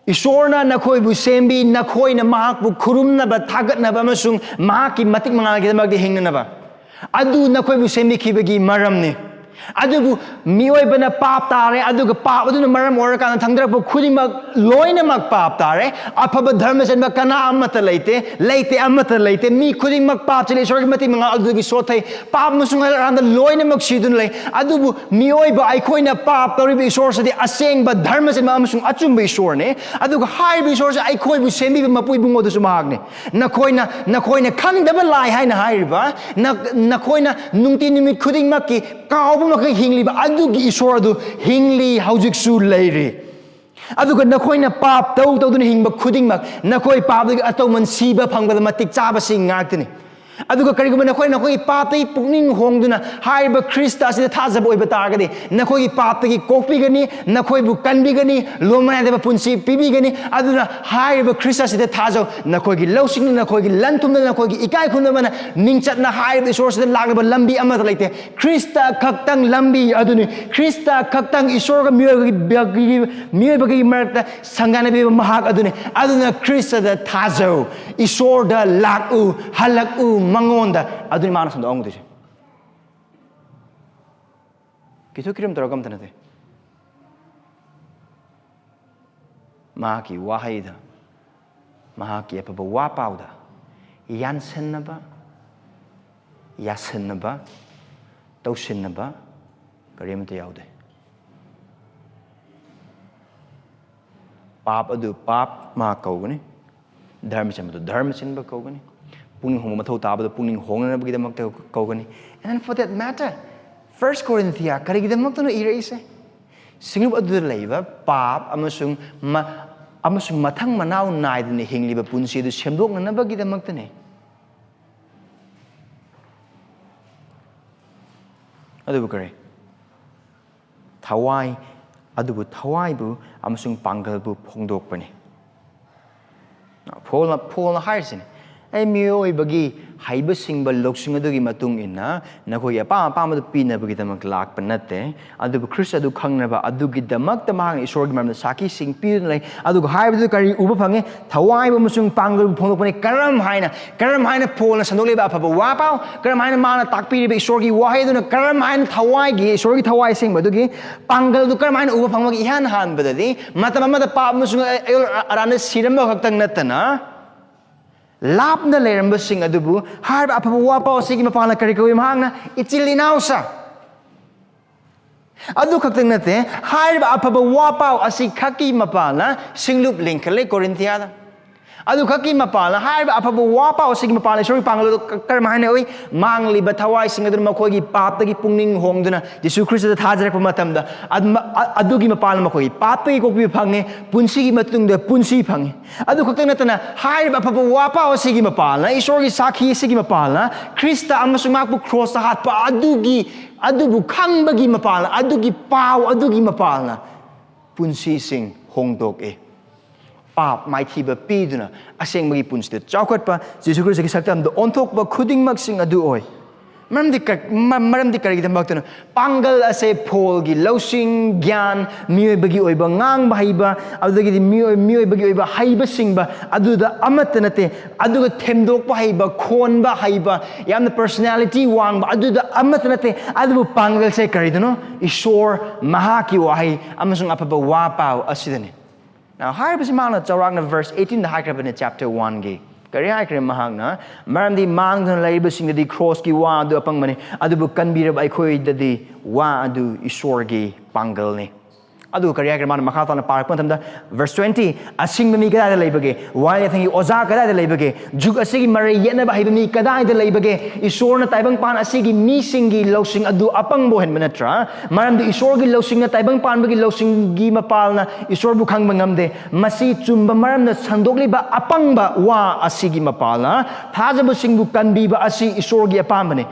Isorna nakoi bu sembi nakoi na mahak bu kurum na ba thagat na ba masung mahak ki matik mangal ki mag di hingna na ba adu nakoi bu sembi ki bagi maram ni adu bu mioi bana pap tare adu ga pap adu na maram or kan thangdra bu khudi mag loina mag pap tare aphaba dharma sen ba kana amata leite amata leite mi khudi mag pap chile isor ki matik mangal adu gi sothai pap masung ran da loina mag sidun lei adu bu mioi ba ai khoi na pap tori bi isor sadi aseng ba dharma sen ma masung achum bi isor ne adu ga hai bi isor sa ai khoi bu sembi ba mapui bungo du sumag ne na khoi na khang da ba lai hai na hai ba na khoi na nungti nimit khuding mak ki kaw bu mak hingli ba adu gi isor adu hingli haujik su leire adu ga na khoi na pap tau du hing ba khuding mak na khoi pap du atau man siba phang ba matik cha ba sing ngak ni aduga kariguma nakhoi nakhoi patai pukning hongduna haiba Krista asida thajaba oiba targadi nakhoi patagi kokpigani nakhoi bu kanbigani lomana deba punsi pibigani aduna haiba Krista asida thajau nakhoi gi losing nakhoi gi lantumna nakhoi gi ikai khunna mana ningchatna haiba isor asida lagnaba lambi amada laite Krista khaktang lambi aduni Krista khaktang isor ga miyobagi marakta sangana be mahak aduni aduna Krista da thajau isor da laku halaku mangonda aduni mana sando ong dise kitho kiram taragam tanate mahaki wahaida mahaki apa wa pauda yansennaba yasennaba tausinnaba karimte yaude pap adu pap ma kaugani dharma chamadu dharma sinba kaugani puning hong mathau tabada puning hongna bagi damak kaugani and then for that matter 1 Corinthians karigi damak no iraise singlup adu leiba pap amasung mathang manau naidne hingliba punsi du semdokna bagi damak tane adu kare thawai adubu thawai bu amasung pangal bu phongdokpani Paul Harrison ai mioi bagi haiba singba loksing adugi matung inna nakoi apa madu pina bagi damak lakpa natte adubu Krista du khangnaba adugi damak tamang isorgi maram saki sing pin lai adugu haiba kari uba phange thawai bu musung pangal bu phongdokpani karam haina Paul na sandoleba apaba wapau karam haina mana takpi be isorgi wahai duna karam haina thawai gi isorgi thawai sing badugi pangal du karam haina uba phangma gi han han badadi matamamada pa musung arana siramba khaktang natana lapna leramba sing adubu harba apaba wapau sigi mapala kari kawi mahangna ichilinausa adu khaktang nate harba apaba wapau asi khaki mapala singlup linkale Corinthiada adu khaki mapala harba apaba wapau sigi mapala sori pangal karmahane oi mangli bathawai sing adu makhogi paptagi pungning hongduna Jesu Christ da thajarak matamda adugi mapala makhogi paptagi kokpi phange punsigi matungda punsi phange adu khaktang natana harba apaba wapau sigi mapala isorgi sakhi sigi mapala Krista amasung makpu crossta hatpa adubu khangbagi mapala adugi pau adugi mapala punsi sing hongdok pap mai thiba piduna aseng magi punste chawkhat pa Jesu Christ ki saktam do onthok ba khuding mak sing adu oi maramdi kari damak tuna pangal ase Paul gi losing gyan mioi bagi oi ba ngang bahaiba adagi di mioi bagi oi ba haiba singba aduda amatanate aduga themdok ba haiba khon ba haiba yamna personality wang ba aduda amatanate adu pangal se kari duno isor mahaki wahai amasung apaba wapau asidani now harba simana chawrang verse 18 the hatkhraba in chapter 1 gi kari haikre mahangna maramdi mangna laiba sing di cross ki wa adu apang mani adu kanbira bai khoi dadi wa adu isor gi pangal ni adu kari haikre man makha tana park pantamda verse 20 asing mi kada laibage wa thangi oza kada laibage juk asigi marai yena ba hibami kada da laibage isor na taibang pan asigi mi singi losing adu apang bohen manatra maramdi isor gi losing na taibang pan bagi losing gi mapal na isor bu khang mangamde masi chumba maram na sandokli ba apang ba wa asigi mapal na thajabu sing bu kanbi ba asi isor gi apam bane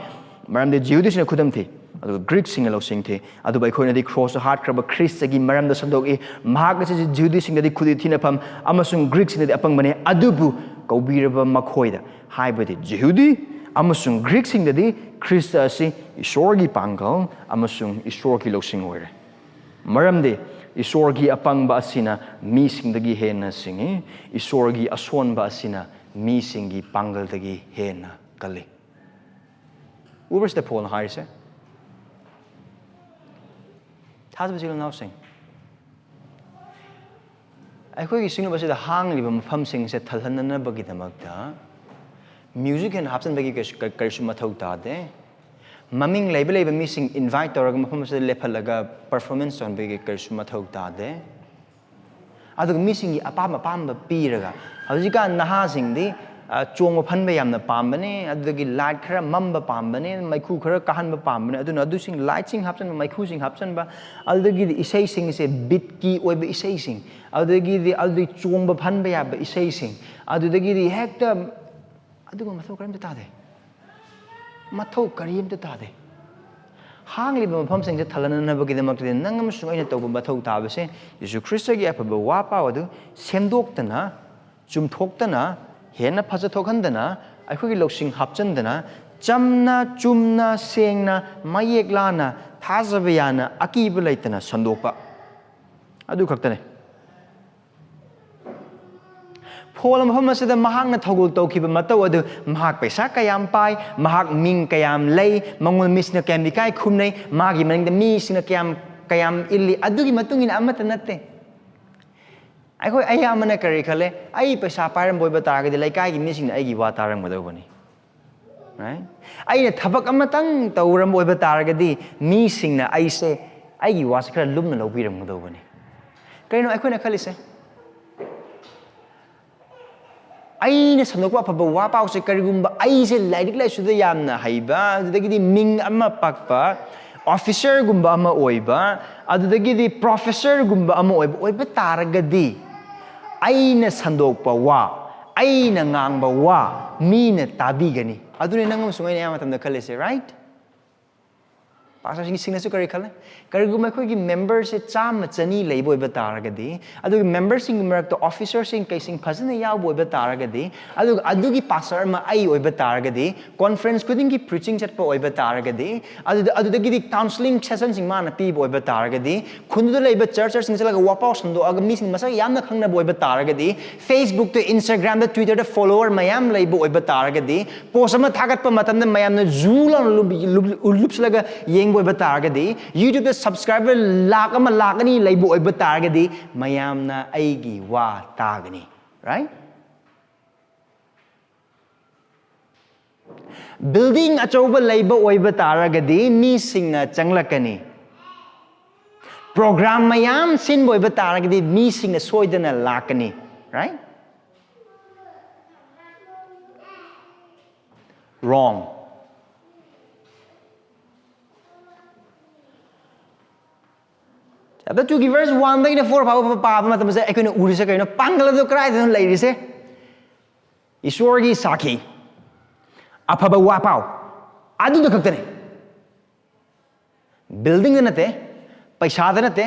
maramdi jiudis na khudam thi adu Greek sing lo sing the adu bai khoi na di cross hatkhraba Christ gi maram da sandok mahak se Judy sing di khudi thina pham amasung Greek sing di apang bane adubu kaubiraba makhoi da haibadi Judy amasung Greek sing di Christ asi isor gi pangal amasung isor gi lo sing oire maram de isor gi apang ba asina mi sing dagi hena singi isor gi ason ba asina mi sing gi pangal dagi hena kali where's the Paul Harris Thazba sila now sing. Akhoi gi singlu basi da hang liba mafam sing se thalhanna bagi damakta music and hapsan bagi karsu mathau ta de maming leiba mi sing invite toraga mafam se lephalaga performance on bagi karsu mathau ta de adu mi sing gi apam ba piraga hajika naha sing di chong phan ba yamna pambane adagi light khara mamba pambane maikhu khara kahan ba pambane aduna adu sing light sing hapsan maikhu sing hapsan ba adagi isai sing se beat ki oi ba isai sing adagi adu chong ba phan ba ya ba isai sing adagi hekta aduga mathau karam ta de mathau karimta tade hangli ba mafam sing je thalana na ba gidamak de nangam sungai to ba mathau ta ba se Yesu Christ gi apa ba wa pa adu semdok tana chumthok tana hena phaja thokhandana akhoi gi loksing hapchandana chamna chumna sengna mayek lana thajabayana akiba laitana sandokpa adu khaktane Paul mafam asida mahak na thogul tawkiba mataw adu mahak paisa kayam pai mahak ming kayam lay mangul mis na kayam dikai khumnei magi maning da mi sing na kayam illi adugi matungin amata natte akhoi ai amana kari khale ai paisa pairam boiba taragadi laikai gi mi sing na ai gi wa tarang madawani right ai na thabak amatang tawram boiba taragadi mi sing na ai se ai gi wa sakra lumna lobiram madawani kaino akhoi na khalise I ne sandokpa phaba wa pau se karigumba ai se lairik lai suda yamna haiba adudagi ming amma pakpa officer gumba ama oiba adudagi professor gumba ama oiba taragadi ai ne sandokpa wa ai na ngangba wa mi ne tabigani adune nangam sungai ne amatam da khalese right Pastor Singh na su kari khala kariguma khoi gi members se cham chani leibo ba taragadi adu members sing marak to officer sing kai sing phajana yaw bo ba taragadi adu gi pastor ma ai oi ba taragadi conference kuding gi preaching chat pa oi ba taragadi adu gi counseling session sing ma na pi bo ba taragadi khundu leiba church sing chalaga wapa sando aga mi sing masa yamna khangna bo ba taragadi Facebook to Instagram to Twitter to follower mayam leibo oi ba taragadi post ma thagat pa matam na mayam na zula lups laga yeng boy bataragadi YouTube the subscriber lakama lakani laibu oy bataragadi mayamna aigi wa tagani right building achauba laiba oy bataragadi mi singna changlakani program mayam sin boy bataragadi mi singna soidana lakani right wrong Chapter 2 verse 1 da ina 4 pa matam se ekoi uri se kaino pangala do krai don lai ri se Ishwar gi saki aphaba wa pau adu da kaktane building da nate paisa da nate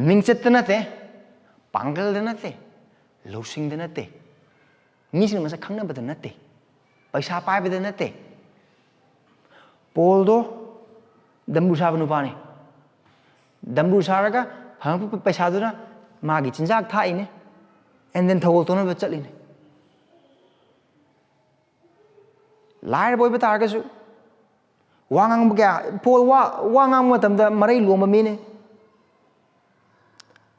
mingchet da nate pangal da nate losing da nate mi sin masa khangna ba da nate paisa pai ba da nate Paul do dambu sa banu pa ni Dambu saraga hang paisa duna magi chinjak thai ne and then thawol tona ba chatli ne lai boy ba tar ga su wangang ba Paul wangang matam da marai loma mi ne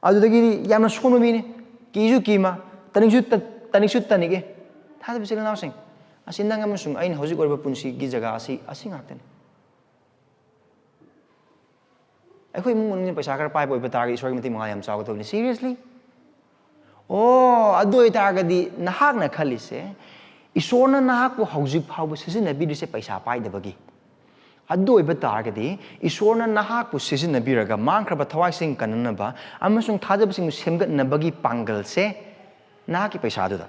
adu da gi yamna sonu mi ne ki ju ki ma taning su tanige tha da bisel na sing asin nang am sung ain hojik orba punsi gi jaga asi ngakten Akhoi mung mun paisa kar pai boy bataragi iswar mati mga yam chaw to ni seriously oh adoi targadi nahak na khalise isona nahak ko hojik phau season na bi se paisa pai da bagi adoi batargadi isona nahak ko season na bi raga mangkhra ba thawai sing kanna ba amasung thajab sing semgat na bagi pangal se nahaki paisa du da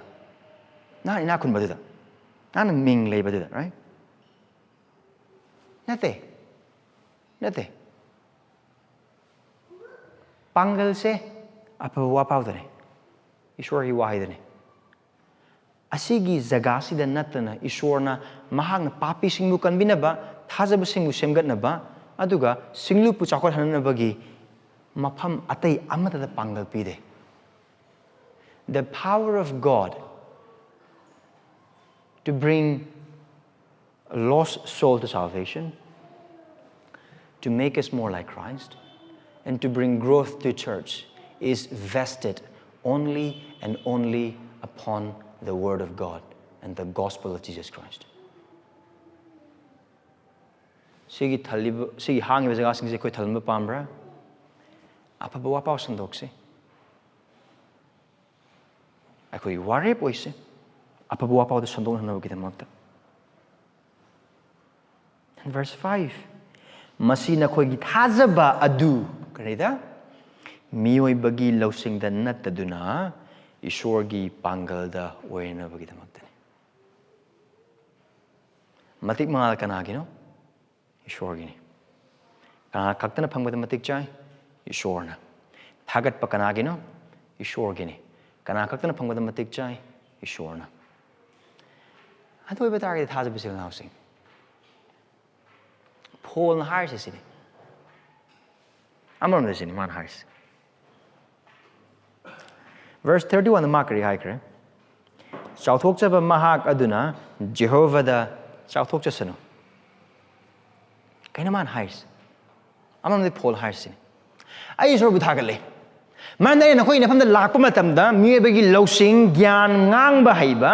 na ina khun ba du da na ming lei ba du da right nate Pangal se apa wapau dane Ishwar hi wahi dane Asigi zagasi da natana Ishwar na mahang na papi singmu kanbina ba thajab singmu semgat na ba aduga singlu pu chakor hanan bagi mafam atai amata da pangal pide The power of God to bring a lost soul to salvation to make us more like Christ and to bring growth to church is vested only and only upon the Word of God and the gospel of Jesus Christ. Sigi hangi ba jaga sing se koi thalma pambra apa ba pau sandok se akoi ware poise apa ba pau de sandok na ba kidamakta and verse 5 masina khoi gi thajaba adu Karida, miyoy bagi lausing da nataduna, ishwar gi pangal da oina bagi damakdani. matik mangal kanagino ishor gini kana kaktana phangba matik chai ishor na thagat pa kanagino ishor gini kana kaktana phangba matik chai ishor na adu iba target thaja bisil now sing Paul na Harris sini amon de sini man Harris verse 31 the makari haikre chauthok chaba mahak aduna Jehovah da chauthok chasano kaina man Harris amon de Paul Harris sini ai isor bu thagale man dai na khoi na famda lakpa matam da mi bagi losing gyan ngang ba haiba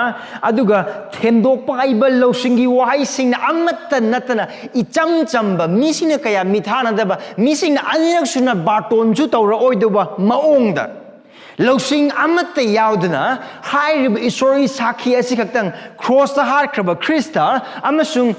aduga thendok pa iba losing gi wahai sing na amatta natana icham chamba mi sing na kaya mithana da ba mi sing na anirak suna baton chu tawra oi do ba maong da losing amatta yaudna hai rib isori sakhi asi khaktang crossta hatkhraba Khrista amasung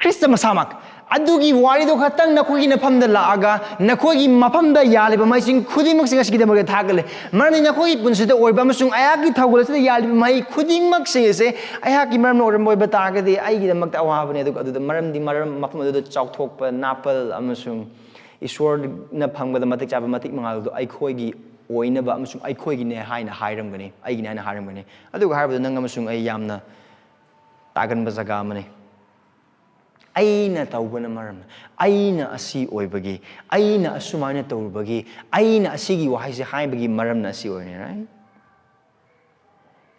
Khrista masamak adugi wari do khatang nakoi na phamda laaga nakoi gi maphamda yaliba mai sing khudimak sing asigi demage thagale marni nakoi punsida oiba amasung ayaki thagol sida yaliba mai khudimak sing ese ayaki maram oram boiba tagade ai gi damak awabane adu maram di maram mafam adu chauthokpa napal amasung iswar na phangba da matik chaba matik mangal do ai khoi gi oina ba amasung ai khoi gi ne haina hairam gani ai gi na hairam gani adu ga harba nang amasung ai yamna tagan ba jaga mane aina tawbana maram aina asi oibagi aina asumana tawbagi aina asigi wahaise haibagi maram na asi oine right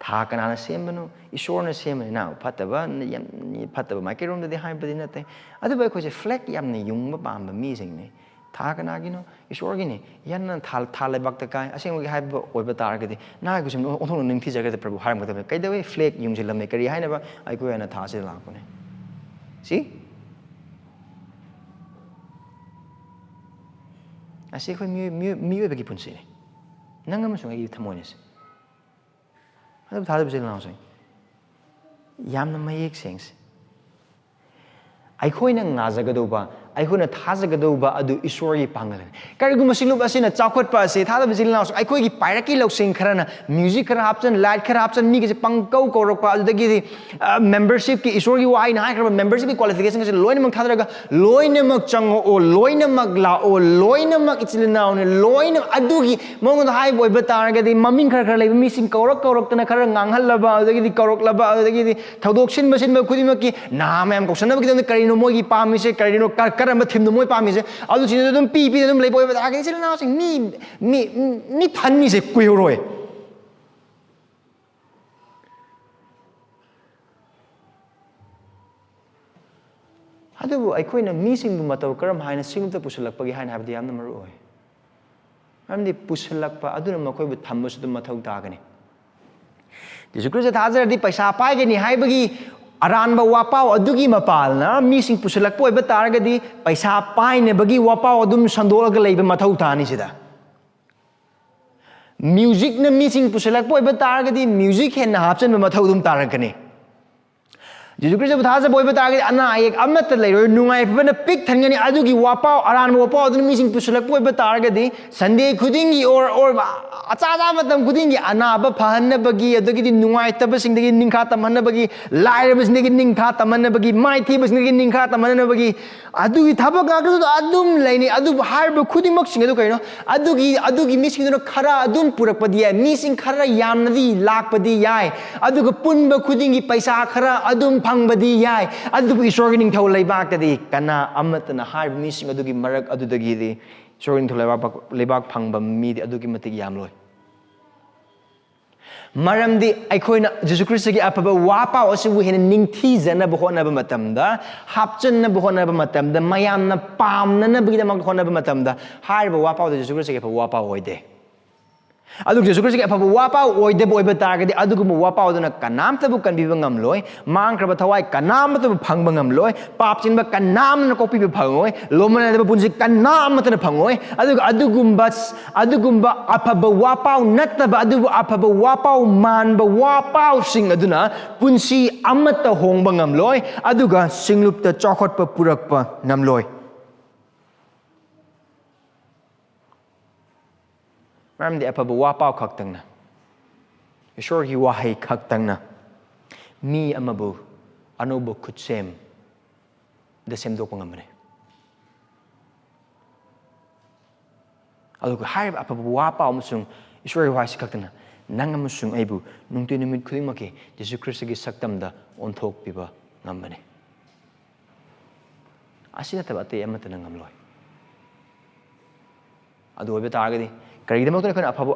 tha kana na sembano isor na semane na phataba yam phataba ma kerom de haibadi nate adu ba ko je flag yam ne yung ba pam ba mi sing ne tha kana gi no isor gi ne yan na thal le bak ta kai aseng gi haib oiba tar ga de na gi sim onthong ning thi jaga de prabhu haram ga de kai de flag yung je lam ne kari haina ba ai ko na tha se la ko ne see Asi ko mi bagi punsi ni. Nangam sungai itu thamonis. Ada thada bisil na usai. Yam na mayek sengs. Ai khoi na ngaja gadoba, ai khoi na thaja gadoba adu iswari pangalan. Kari gu masilub asina chawkhot pa ase thada bisil na usai. Ai khoi gi pairaki lok sing khara na music khara hapchan light khara hapchan mi ge pangkau korok pa adu dagi membership ki iswari wai na khara membership ki qualification ge loina mak thadra ga loina mak chango o loina mak la o loina mak ichilina ne loina adu gi mong da hai boi batar ga di mamin khara khara lai mi sing korok tana khara nganghal laba adu dagi korok laba adu dagi thodok sin masin ma khudi mak ki na mem kosan ba ki kari no moi gi pami se kari no karama thim no moi pami se adu sin dum pi dum lei boi ba ga ichilina na sing ni thanni se kuiroi adu ai khoi na mi sing bu mataw karam haina sing ta pusalak pagi haina habdi yamna maru oi amdi pusalak pa adu na makoi bu thambu su dum mathau ta gani Jesu Christ thajar di paisa pai ge ni haibagi aran ba wapau adugi mapal na mi sing pusalak poi ba tar ga di paisa pai ne bagi wapau adum sandol ga leiba mathau ta ni sida music na mi sing pusalak poi ba tar ga di music hen na hapchen ba mathau dum tar ga ni Jesu Christ thaja boi ba tar ga ana ayek amat leiro nungai ba na pik thangani adugi wapau aran ba wapau adum mi sing pusalak poi ba tar ga di Sunday khudingi or acha matam khudingi ana ba phahan bagi adugi di nungai tab sing dagi ningkha tamhan bagi lai ba sing dagi ningkha tamhan bagi mai thi ba sing dagi ningkha tamhan bagi adugi thaba ga adum laini adu har ba khudimak sing adu kaino adugi mi sing no khara adum purak padi ya mi sing khara yamnadi lak padi yai aduga punba khudingi paisa khara adum phangbadi yai adu isor ning thau leibak tadi kana amatna har mi sing adugi marak adudagi di isor ning thau leibak phangba mi di adugi matik yam loi maramdi aikoina Jesu Christ gi apaba wapa osu hen ningthi jana bohona ba matamda hapchen na bohona ba matamda mayam na pam na bigi da mak hona ba matamda har ba wapa Jesu Christ gi apaba wapa oide adu Jesu Christ gi apaba wapa oide boy ba tar ga adu gu wapa oduna kanam ta bu kan bi ngam loi mang kraba thawai kanam ta bu phang ngam loi pap chin ba kanam na kopi bi phangoi lomana da punji kanam ta na phangoi adu gumba apaba wapa natta ba adu apaba wapa man ba wapa sing aduna punsi amata hong ba ngam loi aduga singlup ta chokhot pa purak pa nam loi Ram di apaba wapau khaktang na Ishor gi wahai khaktang na mi amabu anobo kutsem ꯗ ꯁꯦꯝꯗꯣꯛꯄ ꯉꯝꯕꯅꯤ ꯑꯗꯨꯒ ꯍꯥꯏꯔꯤꯕ ꯑꯐꯕ ꯋꯥ ꯄꯥꯎ ꯑꯃꯁꯨꯡ ꯏꯁꯣꯔꯒꯤ ꯋꯥꯍꯩꯁꯤ ꯈꯛꯇꯅ ꯅꯪ ꯑꯃꯁꯨꯡ ꯑꯩꯕꯨ ꯅꯨꯡꯇꯤ ꯅꯨꯃꯤꯠ ꯈꯨꯗꯤꯡꯃꯛꯀꯤ ꯌꯤꯁꯨ ꯈ꯭ꯔꯤꯁꯇꯒꯤ ꯁꯛꯇꯝꯗ ꯑꯣꯟꯊꯣꯛꯄꯤꯕ ꯉꯝꯕꯅꯤ ꯑꯁꯤ ꯅꯠꯇꯕ ꯑꯇꯩ ꯑꯃꯠꯇꯅ ꯉꯝꯂꯣꯏ ꯑꯗꯨ ꯑꯣꯏꯕ ꯇꯥꯔꯒꯗꯤ ꯀꯔꯤꯒꯤꯗꯃꯛꯇ ꯑꯩꯈꯣꯏꯅ ꯑꯐꯕ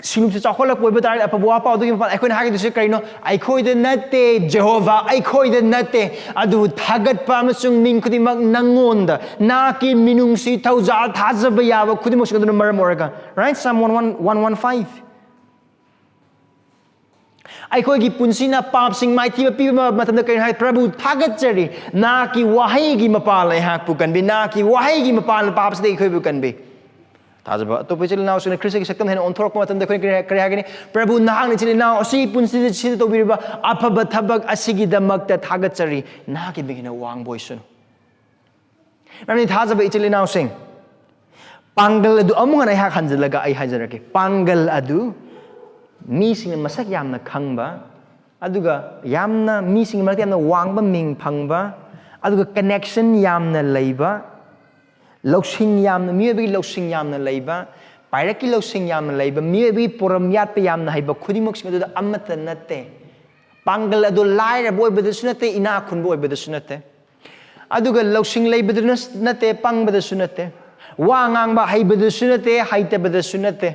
ꯁꯤꯡꯅꯨꯞꯁꯤ ꯆꯥꯎꯈꯠꯂꯛꯄ ꯑꯣꯏꯕ ꯇꯥꯔꯒꯗꯤ ꯑꯐꯕ ꯋꯥ ꯄꯥꯎꯗꯨꯒꯤ ꯃꯄꯥꯟ ꯑꯩꯈꯣꯏꯅ ꯍꯥꯏꯒꯗꯣꯏꯁꯤ ꯀꯔꯤꯅꯣ ꯑꯩꯈꯣꯏꯗ ꯅꯠꯇꯦ ꯖꯦꯍꯣꯚꯥ ꯑꯩꯈꯣꯏꯗ ꯅꯠꯇꯦ ꯑꯗꯨꯕꯨ ꯊꯥꯒꯠꯄ ꯑꯃꯁꯨꯡ ꯃꯤꯡ ꯈꯨꯗꯤꯡꯃꯛ ꯅꯪꯉꯣꯟꯗ ꯅꯍꯥꯛꯀꯤ ꯃꯤꯅꯨꯡꯁꯤ ꯊꯧꯖꯥꯜ ꯊꯥꯖꯕ ꯌꯥꯕ ꯈꯨꯗꯤꯡꯃꯛꯁꯤꯡ ꯑꯗꯨꯅ ꯃꯔꯝ ꯑꯣꯏꯔꯒ ꯔꯥꯏꯠ Psalm 115 ꯑꯩꯈꯣꯏꯒꯤ ꯄꯨꯟꯁꯤꯅ ꯄꯥꯞꯁꯤꯡ ꯃꯥꯏꯊꯤꯕ ꯄꯤꯕ ꯃꯇꯝꯗ ꯀꯔꯤ ꯍꯥꯏ ꯄ꯭ꯔꯚꯨ ꯊꯥꯒꯠꯆꯔꯤ ꯅꯍꯥꯛꯀꯤ ꯋꯥꯍꯩꯒꯤ ꯃꯄꯥꯜ ꯑꯩꯍꯥꯛꯄꯨ ꯀꯟꯕꯤ ꯅꯍꯥꯛꯀꯤ ꯋꯥꯍꯩꯒꯤ ꯃꯄꯥꯜ ꯄꯥꯞꯁꯤꯗ ꯑꯩꯈꯣꯏꯕꯨ ꯀꯟꯕꯤ ꯊꯥꯖꯕ ꯑꯇꯣꯞꯄ ꯏꯆꯤꯜ ꯏꯅꯥꯎꯁꯤꯡꯅ ꯈ꯭ꯔꯤꯁꯇꯒꯤ ꯁꯛꯇꯝ ꯍꯦꯟꯅ ꯑꯣꯟꯊꯣꯔꯛꯄ ꯃꯇꯝꯗ ꯑꯩꯈꯣꯏꯅ ꯀꯔꯤ ꯍꯥꯏꯒꯅꯤ ꯄ꯭ꯔꯚꯨ ꯅꯍꯥꯛꯅ ꯏꯆꯤꯜ ꯏꯅꯥꯎ ꯑꯁꯤ ꯄꯨꯟꯁꯤꯗ ꯁꯤꯗ ꯇꯧꯕꯤꯔꯤꯕ ꯑꯐꯕ ꯊꯕꯛ ꯑꯁꯤꯒꯤꯗꯃꯛꯇ ꯊꯥꯒꯠꯆꯔꯤ ꯅꯍꯥꯛꯀꯤ ꯃꯤꯡ ꯍꯦꯟꯅ ꯋꯥꯡꯕ ꯑꯣꯏꯁꯅꯨ ꯃꯔꯝꯗꯤ ꯊꯥꯖꯕ ꯏꯆꯤꯜ ꯏꯅꯥꯎꯁꯤꯡ ꯄꯥꯡꯒꯜ ꯑꯗꯨ ꯑꯃꯨꯛ ꯍꯟꯅ ꯑꯩꯍꯥꯛ ꯍꯟꯖꯤꯜꯂꯒ ꯑꯩ ꯍꯥꯏꯖꯔꯛꯀꯦ ꯄꯥꯡꯒꯜ ꯑꯗꯨ ꯃꯤꯁꯤꯡꯅ ꯃꯁꯛ ꯌꯥꯝꯅ ꯈꯪꯕ ꯑꯗꯨꯒ ꯌꯥꯝꯅ ꯃꯤꯁꯤꯡꯒꯤ ꯃꯔꯛꯇ ꯌꯥꯝꯅ ꯋꯥꯡꯕ ꯃꯤꯡ ꯐꯪꯕ ꯑꯗꯨꯒ ꯀꯅꯦꯛꯁꯟ ꯌꯥꯝꯅ ꯂꯩꯕ ꯂꯧꯁꯤꯡ ꯌꯥꯝꯅ ꯃꯤꯑꯣꯏꯕꯒꯤ ꯂꯧꯁꯤꯡ ꯌꯥꯝꯅ ꯂꯩꯕ ꯄꯥꯏꯔꯛꯀꯤ ꯂꯧꯁꯤꯡ ꯌꯥꯝꯅ ꯂꯩꯕ ꯃꯤꯑꯣꯏꯕꯒꯤ ꯄꯣꯔꯝ ꯌꯥꯠꯄ ꯌꯥꯝꯅ ꯍꯩꯕ ꯈꯨꯗꯤꯡꯃꯛꯁꯤꯡ ꯑꯗꯨꯗ ꯑꯃꯠꯇ ꯅꯠꯇꯦ ꯄꯥꯡꯒꯜ ꯑꯗꯨ ꯂꯥꯏꯔꯕ ꯑꯣꯏꯕꯗꯁꯨ ꯅꯠꯇꯦ ꯏꯅꯥꯛ ꯈꯨꯟꯕ ꯑꯣꯏꯕꯗꯁꯨ ꯅꯠꯇꯦ ꯑꯗꯨꯒ ꯂꯧꯁꯤꯡ ꯂꯩꯕꯗꯁꯨ ꯅꯠꯇꯦ ꯄꯪꯕꯗꯁꯨ ꯅꯠꯇꯦ ꯋꯥ ꯉꯥꯡꯕ ꯍꯩꯕꯗꯁꯨ ꯅꯠꯇꯦ ꯍꯩꯇꯕꯗꯁꯨ ꯅꯠꯇꯦ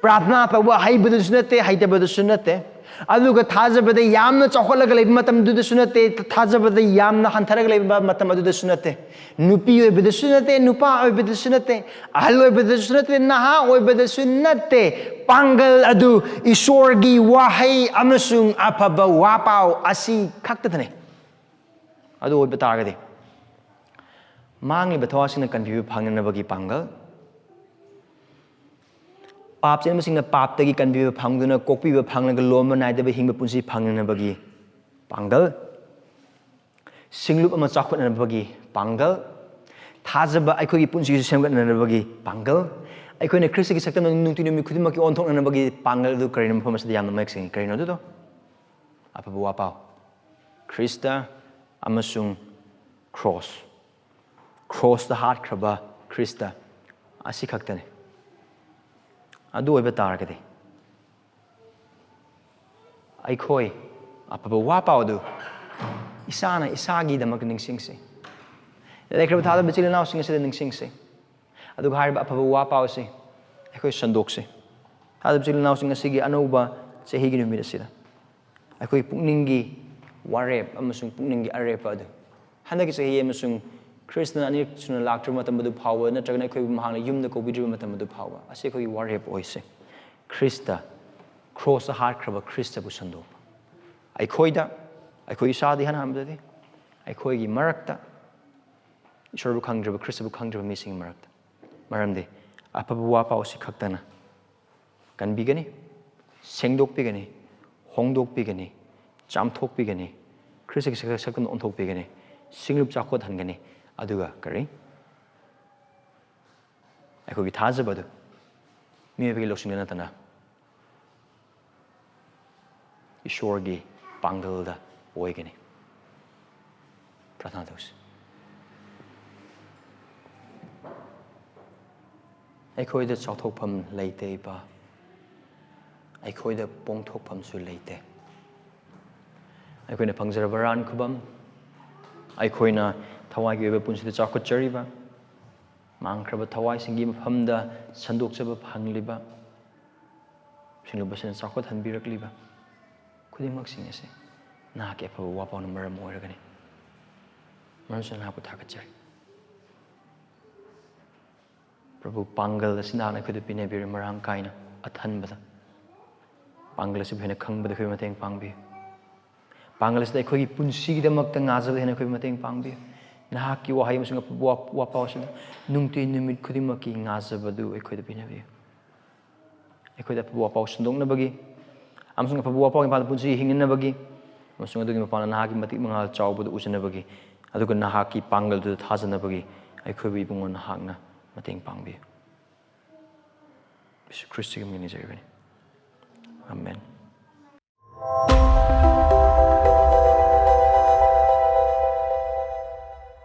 ꯄ꯭ꯔꯥꯊꯅꯥ ꯇꯧꯕ ꯍꯩꯕꯗꯁꯨ ꯅꯠꯇꯦ ꯍꯩꯇꯕꯗꯁꯨ ꯅꯠꯇꯦ ꯑꯗꯨꯒ ꯊꯥꯖꯕꯗ ꯌꯥꯝꯅ ꯆꯥꯎꯈꯠꯂꯒ ꯂꯩꯕ ꯃꯇꯝꯗꯨꯗꯁꯨ ꯅꯠꯇꯦ ꯊꯥꯖꯕꯗ ꯌꯥꯝꯅ ꯍꯟꯊꯔꯒ ꯂꯩꯕ ꯃꯇꯝ ꯑꯗꯨꯗꯁꯨ ꯅꯠꯇꯦ ꯅꯨꯄꯤ ꯑꯣꯏꯕꯗꯁꯨ ꯅꯠꯇꯦ ꯅꯨꯄꯥ ꯑꯣꯏꯕꯗꯁꯨ ꯅꯠꯇꯦ ꯑꯍꯜ ꯑꯣꯏꯕꯗꯁꯨ ꯅꯠꯇꯦ ꯅꯍꯥ ꯑꯣꯏꯕꯗꯁꯨ ꯅꯠꯇꯦ ꯄꯥꯡꯒꯜ ꯑꯗꯨ ꯏꯁꯣꯔꯒꯤ ꯋꯥꯍꯩ ꯑꯃꯁꯨꯡ ꯑꯐꯕ ꯋꯥꯄꯥꯎ ꯑꯁꯤ ꯈꯛꯇꯗꯅꯤ ꯑꯗꯨ ꯑꯣꯏꯕ ꯇꯥꯔꯒꯗꯤ ꯃꯥꯡꯂꯤꯕ ꯊꯋꯥꯏꯁꯤꯡꯅ ꯀꯟꯕꯤꯕ ꯐꯪꯅꯅꯕꯒꯤ ꯄꯥꯡꯒꯜ ꯄꯥꯞ ꯆꯦꯟꯕꯁꯤꯡꯅ ꯄꯥꯞꯇꯒꯤ ꯀꯟꯕꯤꯕ ꯐꯪꯗꯨꯅ ꯀꯣꯛꯄꯤꯕ ꯐꯪꯂꯒ ꯂꯣꯝꯕ ꯅꯥꯏꯗꯕ ꯍꯤꯡꯕ ꯄꯨꯟꯁꯤ ꯐꯪꯅꯅꯕꯒꯤ ꯄꯥꯡꯒꯜ ꯁꯤꯡꯂꯨꯞ ꯑꯃ ꯆꯥꯎꯈꯠꯅꯅꯕꯒꯤ ꯄꯥꯡꯒꯜ ꯊꯥꯖꯕ ꯑꯩꯈꯣꯏꯒꯤ ꯄꯨꯟꯁꯤꯁꯨ ꯁꯦꯝꯒꯠꯅꯅꯕꯒꯤ ꯄꯥꯡꯒꯜ ꯑꯩꯈꯣꯏꯅ ꯈ꯭ꯔꯤꯁꯇꯒꯤ ꯁꯛꯇꯝ ꯅꯨꯡꯇꯤ ꯅꯨꯃꯤꯠ ꯈꯨꯗꯤꯡꯃꯛꯀꯤ ꯑꯣꯟꯊꯣꯛꯅꯅꯕꯒꯤ ꯄꯥꯡꯒꯜ ꯑꯗꯨ ꯀꯔꯤꯅꯣ ꯃꯐꯝ ꯑꯁꯤꯗ ꯌꯥꯝꯅ ꯃꯌꯦꯛ ꯁꯦꯡꯏ ꯀꯔꯤꯅꯣ ꯑꯗꯨꯗꯣ ꯑꯐꯕ ꯋꯥꯄꯥꯎ ꯈ꯭ꯔꯤꯁꯇ ꯑꯃꯁꯨꯡ ꯈ꯭ꯔꯣꯁꯇ ꯍꯥꯠꯈ꯭ꯔꯕ ꯈ꯭ꯔꯤꯁꯇ ꯑꯁꯤ ꯈꯛꯇꯅꯤ ꯑꯗꯨ ꯑꯣꯏꯕ ꯇꯥꯔꯒꯗꯤ ꯑꯩꯈꯣꯏ ꯑꯐꯕ ꯋꯥꯄꯥꯎ ꯑꯗꯨ ꯏꯁꯥꯅ ꯏꯁꯥꯒꯤꯗꯃꯛꯇ ꯅꯤꯡꯁꯤꯡꯁꯤ ꯂꯩꯈ꯭ꯔꯕ ꯊꯥꯗꯕ ꯏꯆꯤꯜ ꯏꯅꯥꯎꯁꯤꯡ ꯑꯁꯤꯗ ꯅꯤꯡꯁꯤꯡꯁꯤ ꯑꯗꯨꯒ ꯍꯥꯏꯔꯤꯕ ꯑꯐꯕ ꯋꯥꯄꯥꯎ ꯑꯁꯤ ꯑꯩꯈꯣꯏ ꯁꯟꯗꯣꯛꯁꯤ ꯊꯥꯗꯕ ꯏꯆꯤꯜ ꯏꯅꯥꯎꯁꯤꯡ ꯑꯁꯤꯒꯤ ꯑꯅꯧꯕ ꯆꯍꯤꯒꯤ ꯅꯨꯃꯤꯠ ꯑꯁꯤꯗ ꯑꯩꯈꯣꯏ ꯄꯨꯛꯅꯤꯡꯒꯤ ꯋꯥꯔꯦꯞ ꯑꯃꯁꯨꯡ ꯄꯨꯛꯅꯤꯡꯒꯤ ꯑꯔꯦꯞꯄ ꯑꯗꯨ ꯍꯟꯗꯛꯀꯤ ꯆꯍꯤ ꯑꯃꯁꯨꯡ ꯈ꯭ꯔꯤꯁꯇꯅ ꯑꯅꯤꯔꯛ ꯁꯨꯅ ꯂꯥꯛꯇ꯭ꯔꯤꯕ ꯃꯇꯝ ꯑꯗꯨ ꯐꯥꯎꯕ ꯅꯠꯇ꯭ꯔꯒꯅ ꯑꯩꯈꯣꯏꯕꯨ ꯃꯍꯥꯛꯅ ꯌꯨꯝꯗ ꯀꯧꯕꯤꯗ꯭ꯔꯤꯕ ꯃꯇꯝ ꯑꯗꯨ ꯐꯥꯎꯕ ꯑꯁꯤ ꯑꯩꯈꯣꯏꯒꯤ ꯋꯥꯔꯦꯞ ꯑꯣꯏꯁꯦ ꯈ꯭ꯔꯤꯁꯇ ꯈ꯭ꯔꯣꯁꯇ ꯍꯥꯠꯈ꯭ꯔꯕ ꯈ꯭ꯔꯤꯁꯇꯕꯨ ꯁꯟꯗꯣꯛꯄ ꯑꯩꯈꯣꯏꯗ ꯑꯩꯈꯣꯏ ꯏꯁꯥꯗ ꯏꯍꯥꯟ ꯍꯥꯟꯕꯗꯗꯤ ꯑꯩꯈꯣꯏꯒꯤ ꯃꯔꯛꯇ ꯏꯁꯣꯔꯕꯨ ꯈꯪꯗ꯭ꯔꯕ ꯈ꯭ꯔꯤꯁꯇꯕꯨ ꯈꯪꯗ꯭ꯔꯕ ꯃꯤꯁꯤꯡꯒꯤ ꯃꯔꯛꯇ ꯃꯔꯝꯗꯤ ꯑꯐꯕ ꯋꯥꯄꯥꯎ ꯑꯁꯤ ꯈꯛꯇꯅ ꯀꯟꯕꯤꯒꯅꯤ ꯁꯦꯡꯗꯣꯛꯄꯤꯒꯅꯤ ꯍꯣꯡꯗꯣꯛꯄꯤꯒꯅꯤ ꯆꯥꯝꯊꯣꯛꯄꯤꯒꯅꯤ ꯈ꯭ꯔꯤꯁꯇꯒꯤ ꯁꯛꯇꯝꯗ ꯑꯣꯟꯊꯣꯛꯄꯤꯒꯅꯤ ꯁꯤꯡꯂꯨꯞ ꯆꯥꯎꯈꯠꯍꯟꯒꯅꯤ ꯑꯗꯨꯒ ꯀꯔꯤ ꯑꯩꯈꯣꯏꯒꯤ ꯊꯥꯖꯕꯗꯨ ꯃꯤꯑꯣꯏꯕꯒꯤ ꯂꯧꯁꯤꯡꯗ ꯅꯠꯇꯅ ꯏꯁꯣꯔꯒꯤ ꯄꯥꯡꯒꯜꯗ ꯑꯣꯏꯒꯅꯤ ꯄ꯭ꯔꯥꯊꯅꯥ ꯇꯧꯁꯤ ꯑꯩꯈꯣꯏꯗ ꯆꯥꯎꯊꯣꯛꯐꯝ ꯂꯩꯇꯦ ꯏꯄꯥ ꯑꯩꯈꯣꯏꯗ ꯄꯣꯡꯊꯣꯛꯐꯝꯁꯨ ꯂꯩꯇꯦ ꯑꯩꯈꯣꯏꯅ ꯐꯪꯖꯔꯕ ꯔꯥꯟ ꯈꯨꯕꯝ ꯑꯩꯈꯣꯏꯅ ꯊꯋꯥꯏꯒꯤ ꯑꯣꯏꯕ ꯄꯨꯟꯁꯤꯗ ꯆꯥꯎꯈꯠꯆꯔꯤꯕ ꯃꯥꯡꯈ꯭ꯔꯕ ꯊꯋꯥꯏꯁꯤꯡꯒꯤ ꯃꯐꯝꯗ ꯁꯟꯗꯣꯛꯆꯕ ꯐꯪꯂꯤꯕ ꯁꯤꯡꯂꯨꯞ ꯑꯁꯤꯅ ꯆꯥꯎꯈꯠꯍꯟꯕꯤꯔꯛꯂꯤꯕ ꯈꯨꯗꯤꯡꯃꯛꯁꯤꯡ ꯑꯁꯤ ꯅꯍꯥꯛꯀꯤ ꯑꯐꯕ ꯋꯥꯄꯥꯎꯅ ꯃꯔꯝ ꯑꯣꯏꯔꯒꯅꯤ ꯃꯔꯝꯁꯨꯅ ꯅꯍꯥꯛꯄꯨ ꯊꯥꯒꯠꯆꯔꯤ ꯄ꯭ꯔꯚꯨ ꯄꯥꯡꯒꯜ ꯑꯁꯤ ꯅꯍꯥꯛꯅ ꯑꯩꯈꯣꯏꯗ ꯄꯤꯅꯕꯤꯔꯤ ꯃꯔꯥꯡ ꯀꯥꯏꯅ ꯑꯊꯟꯕꯗ ꯄꯥꯡꯒꯜ ꯑꯁꯤꯕꯨ ꯍꯦꯟꯅ ꯈꯪꯕꯗ ꯑꯩꯈꯣꯏ ꯃꯇꯦꯡ ꯄꯥꯡꯕꯤꯌꯨ ꯄꯥꯡꯒꯜ ꯑꯁꯤꯗ ꯑꯩꯈꯣꯏꯒꯤ ꯄꯨꯟꯁꯤꯒꯤꯗꯃꯛꯇ ꯉꯥꯖꯕꯗ ꯍꯦꯟꯅ ꯑꯩꯈꯣꯏꯕꯨ ꯃꯇꯦꯡ ꯄꯥꯡꯕꯤꯌꯨ ꯅꯍꯥꯛꯀꯤ ꯋꯥꯍꯩ ꯑꯃꯁꯨꯡ ꯋꯥꯄꯥꯎ ꯑꯁꯤꯗ ꯅꯨꯡꯇꯤ ꯅꯨꯃꯤꯠ ꯈꯨꯗꯤꯡꯃꯛꯀꯤ ꯉꯥꯖꯕꯗꯨ ꯑꯩꯈꯣꯏꯗ ꯄꯤꯅꯕꯤꯌꯨ ꯑꯩꯈꯣꯏꯗ ꯑꯐꯕ ꯋꯥꯄꯥꯎ ꯁꯟꯗꯣꯛꯅꯕꯒꯤ ꯑꯃꯁꯨꯡ ꯑꯐꯕ ꯋꯥꯄꯥꯎꯒꯤ ꯃꯄꯥꯟꯗ ꯄꯨꯟꯁꯤ ꯍꯤꯡꯅꯅꯕꯒꯤ ꯑꯃꯁꯨꯡ ꯑꯗꯨꯒꯤ ꯃꯄꯥꯟꯗ ꯅꯍꯥꯛꯀꯤ ꯃꯇꯤꯛ ꯃꯉꯥꯜ ꯆꯥꯎꯕꯗꯨ ꯎꯖꯅꯕꯒꯤ ꯑꯗꯨꯒ ꯅꯍꯥꯛꯀꯤ ꯄꯥꯡꯒꯜꯗꯨꯗ ꯊꯥꯖꯅꯕꯒꯤ ꯑꯩꯈꯣꯏꯕꯨ ꯏꯕꯨꯡꯉꯣ ꯅꯍꯥꯛꯅ ꯃꯇꯦꯡ ꯄꯥꯡꯕꯤꯌꯨ ꯈ꯭ꯔꯤꯁꯇꯒꯤ ꯃꯤꯡ ꯅꯤꯖꯔꯤꯕꯅꯤ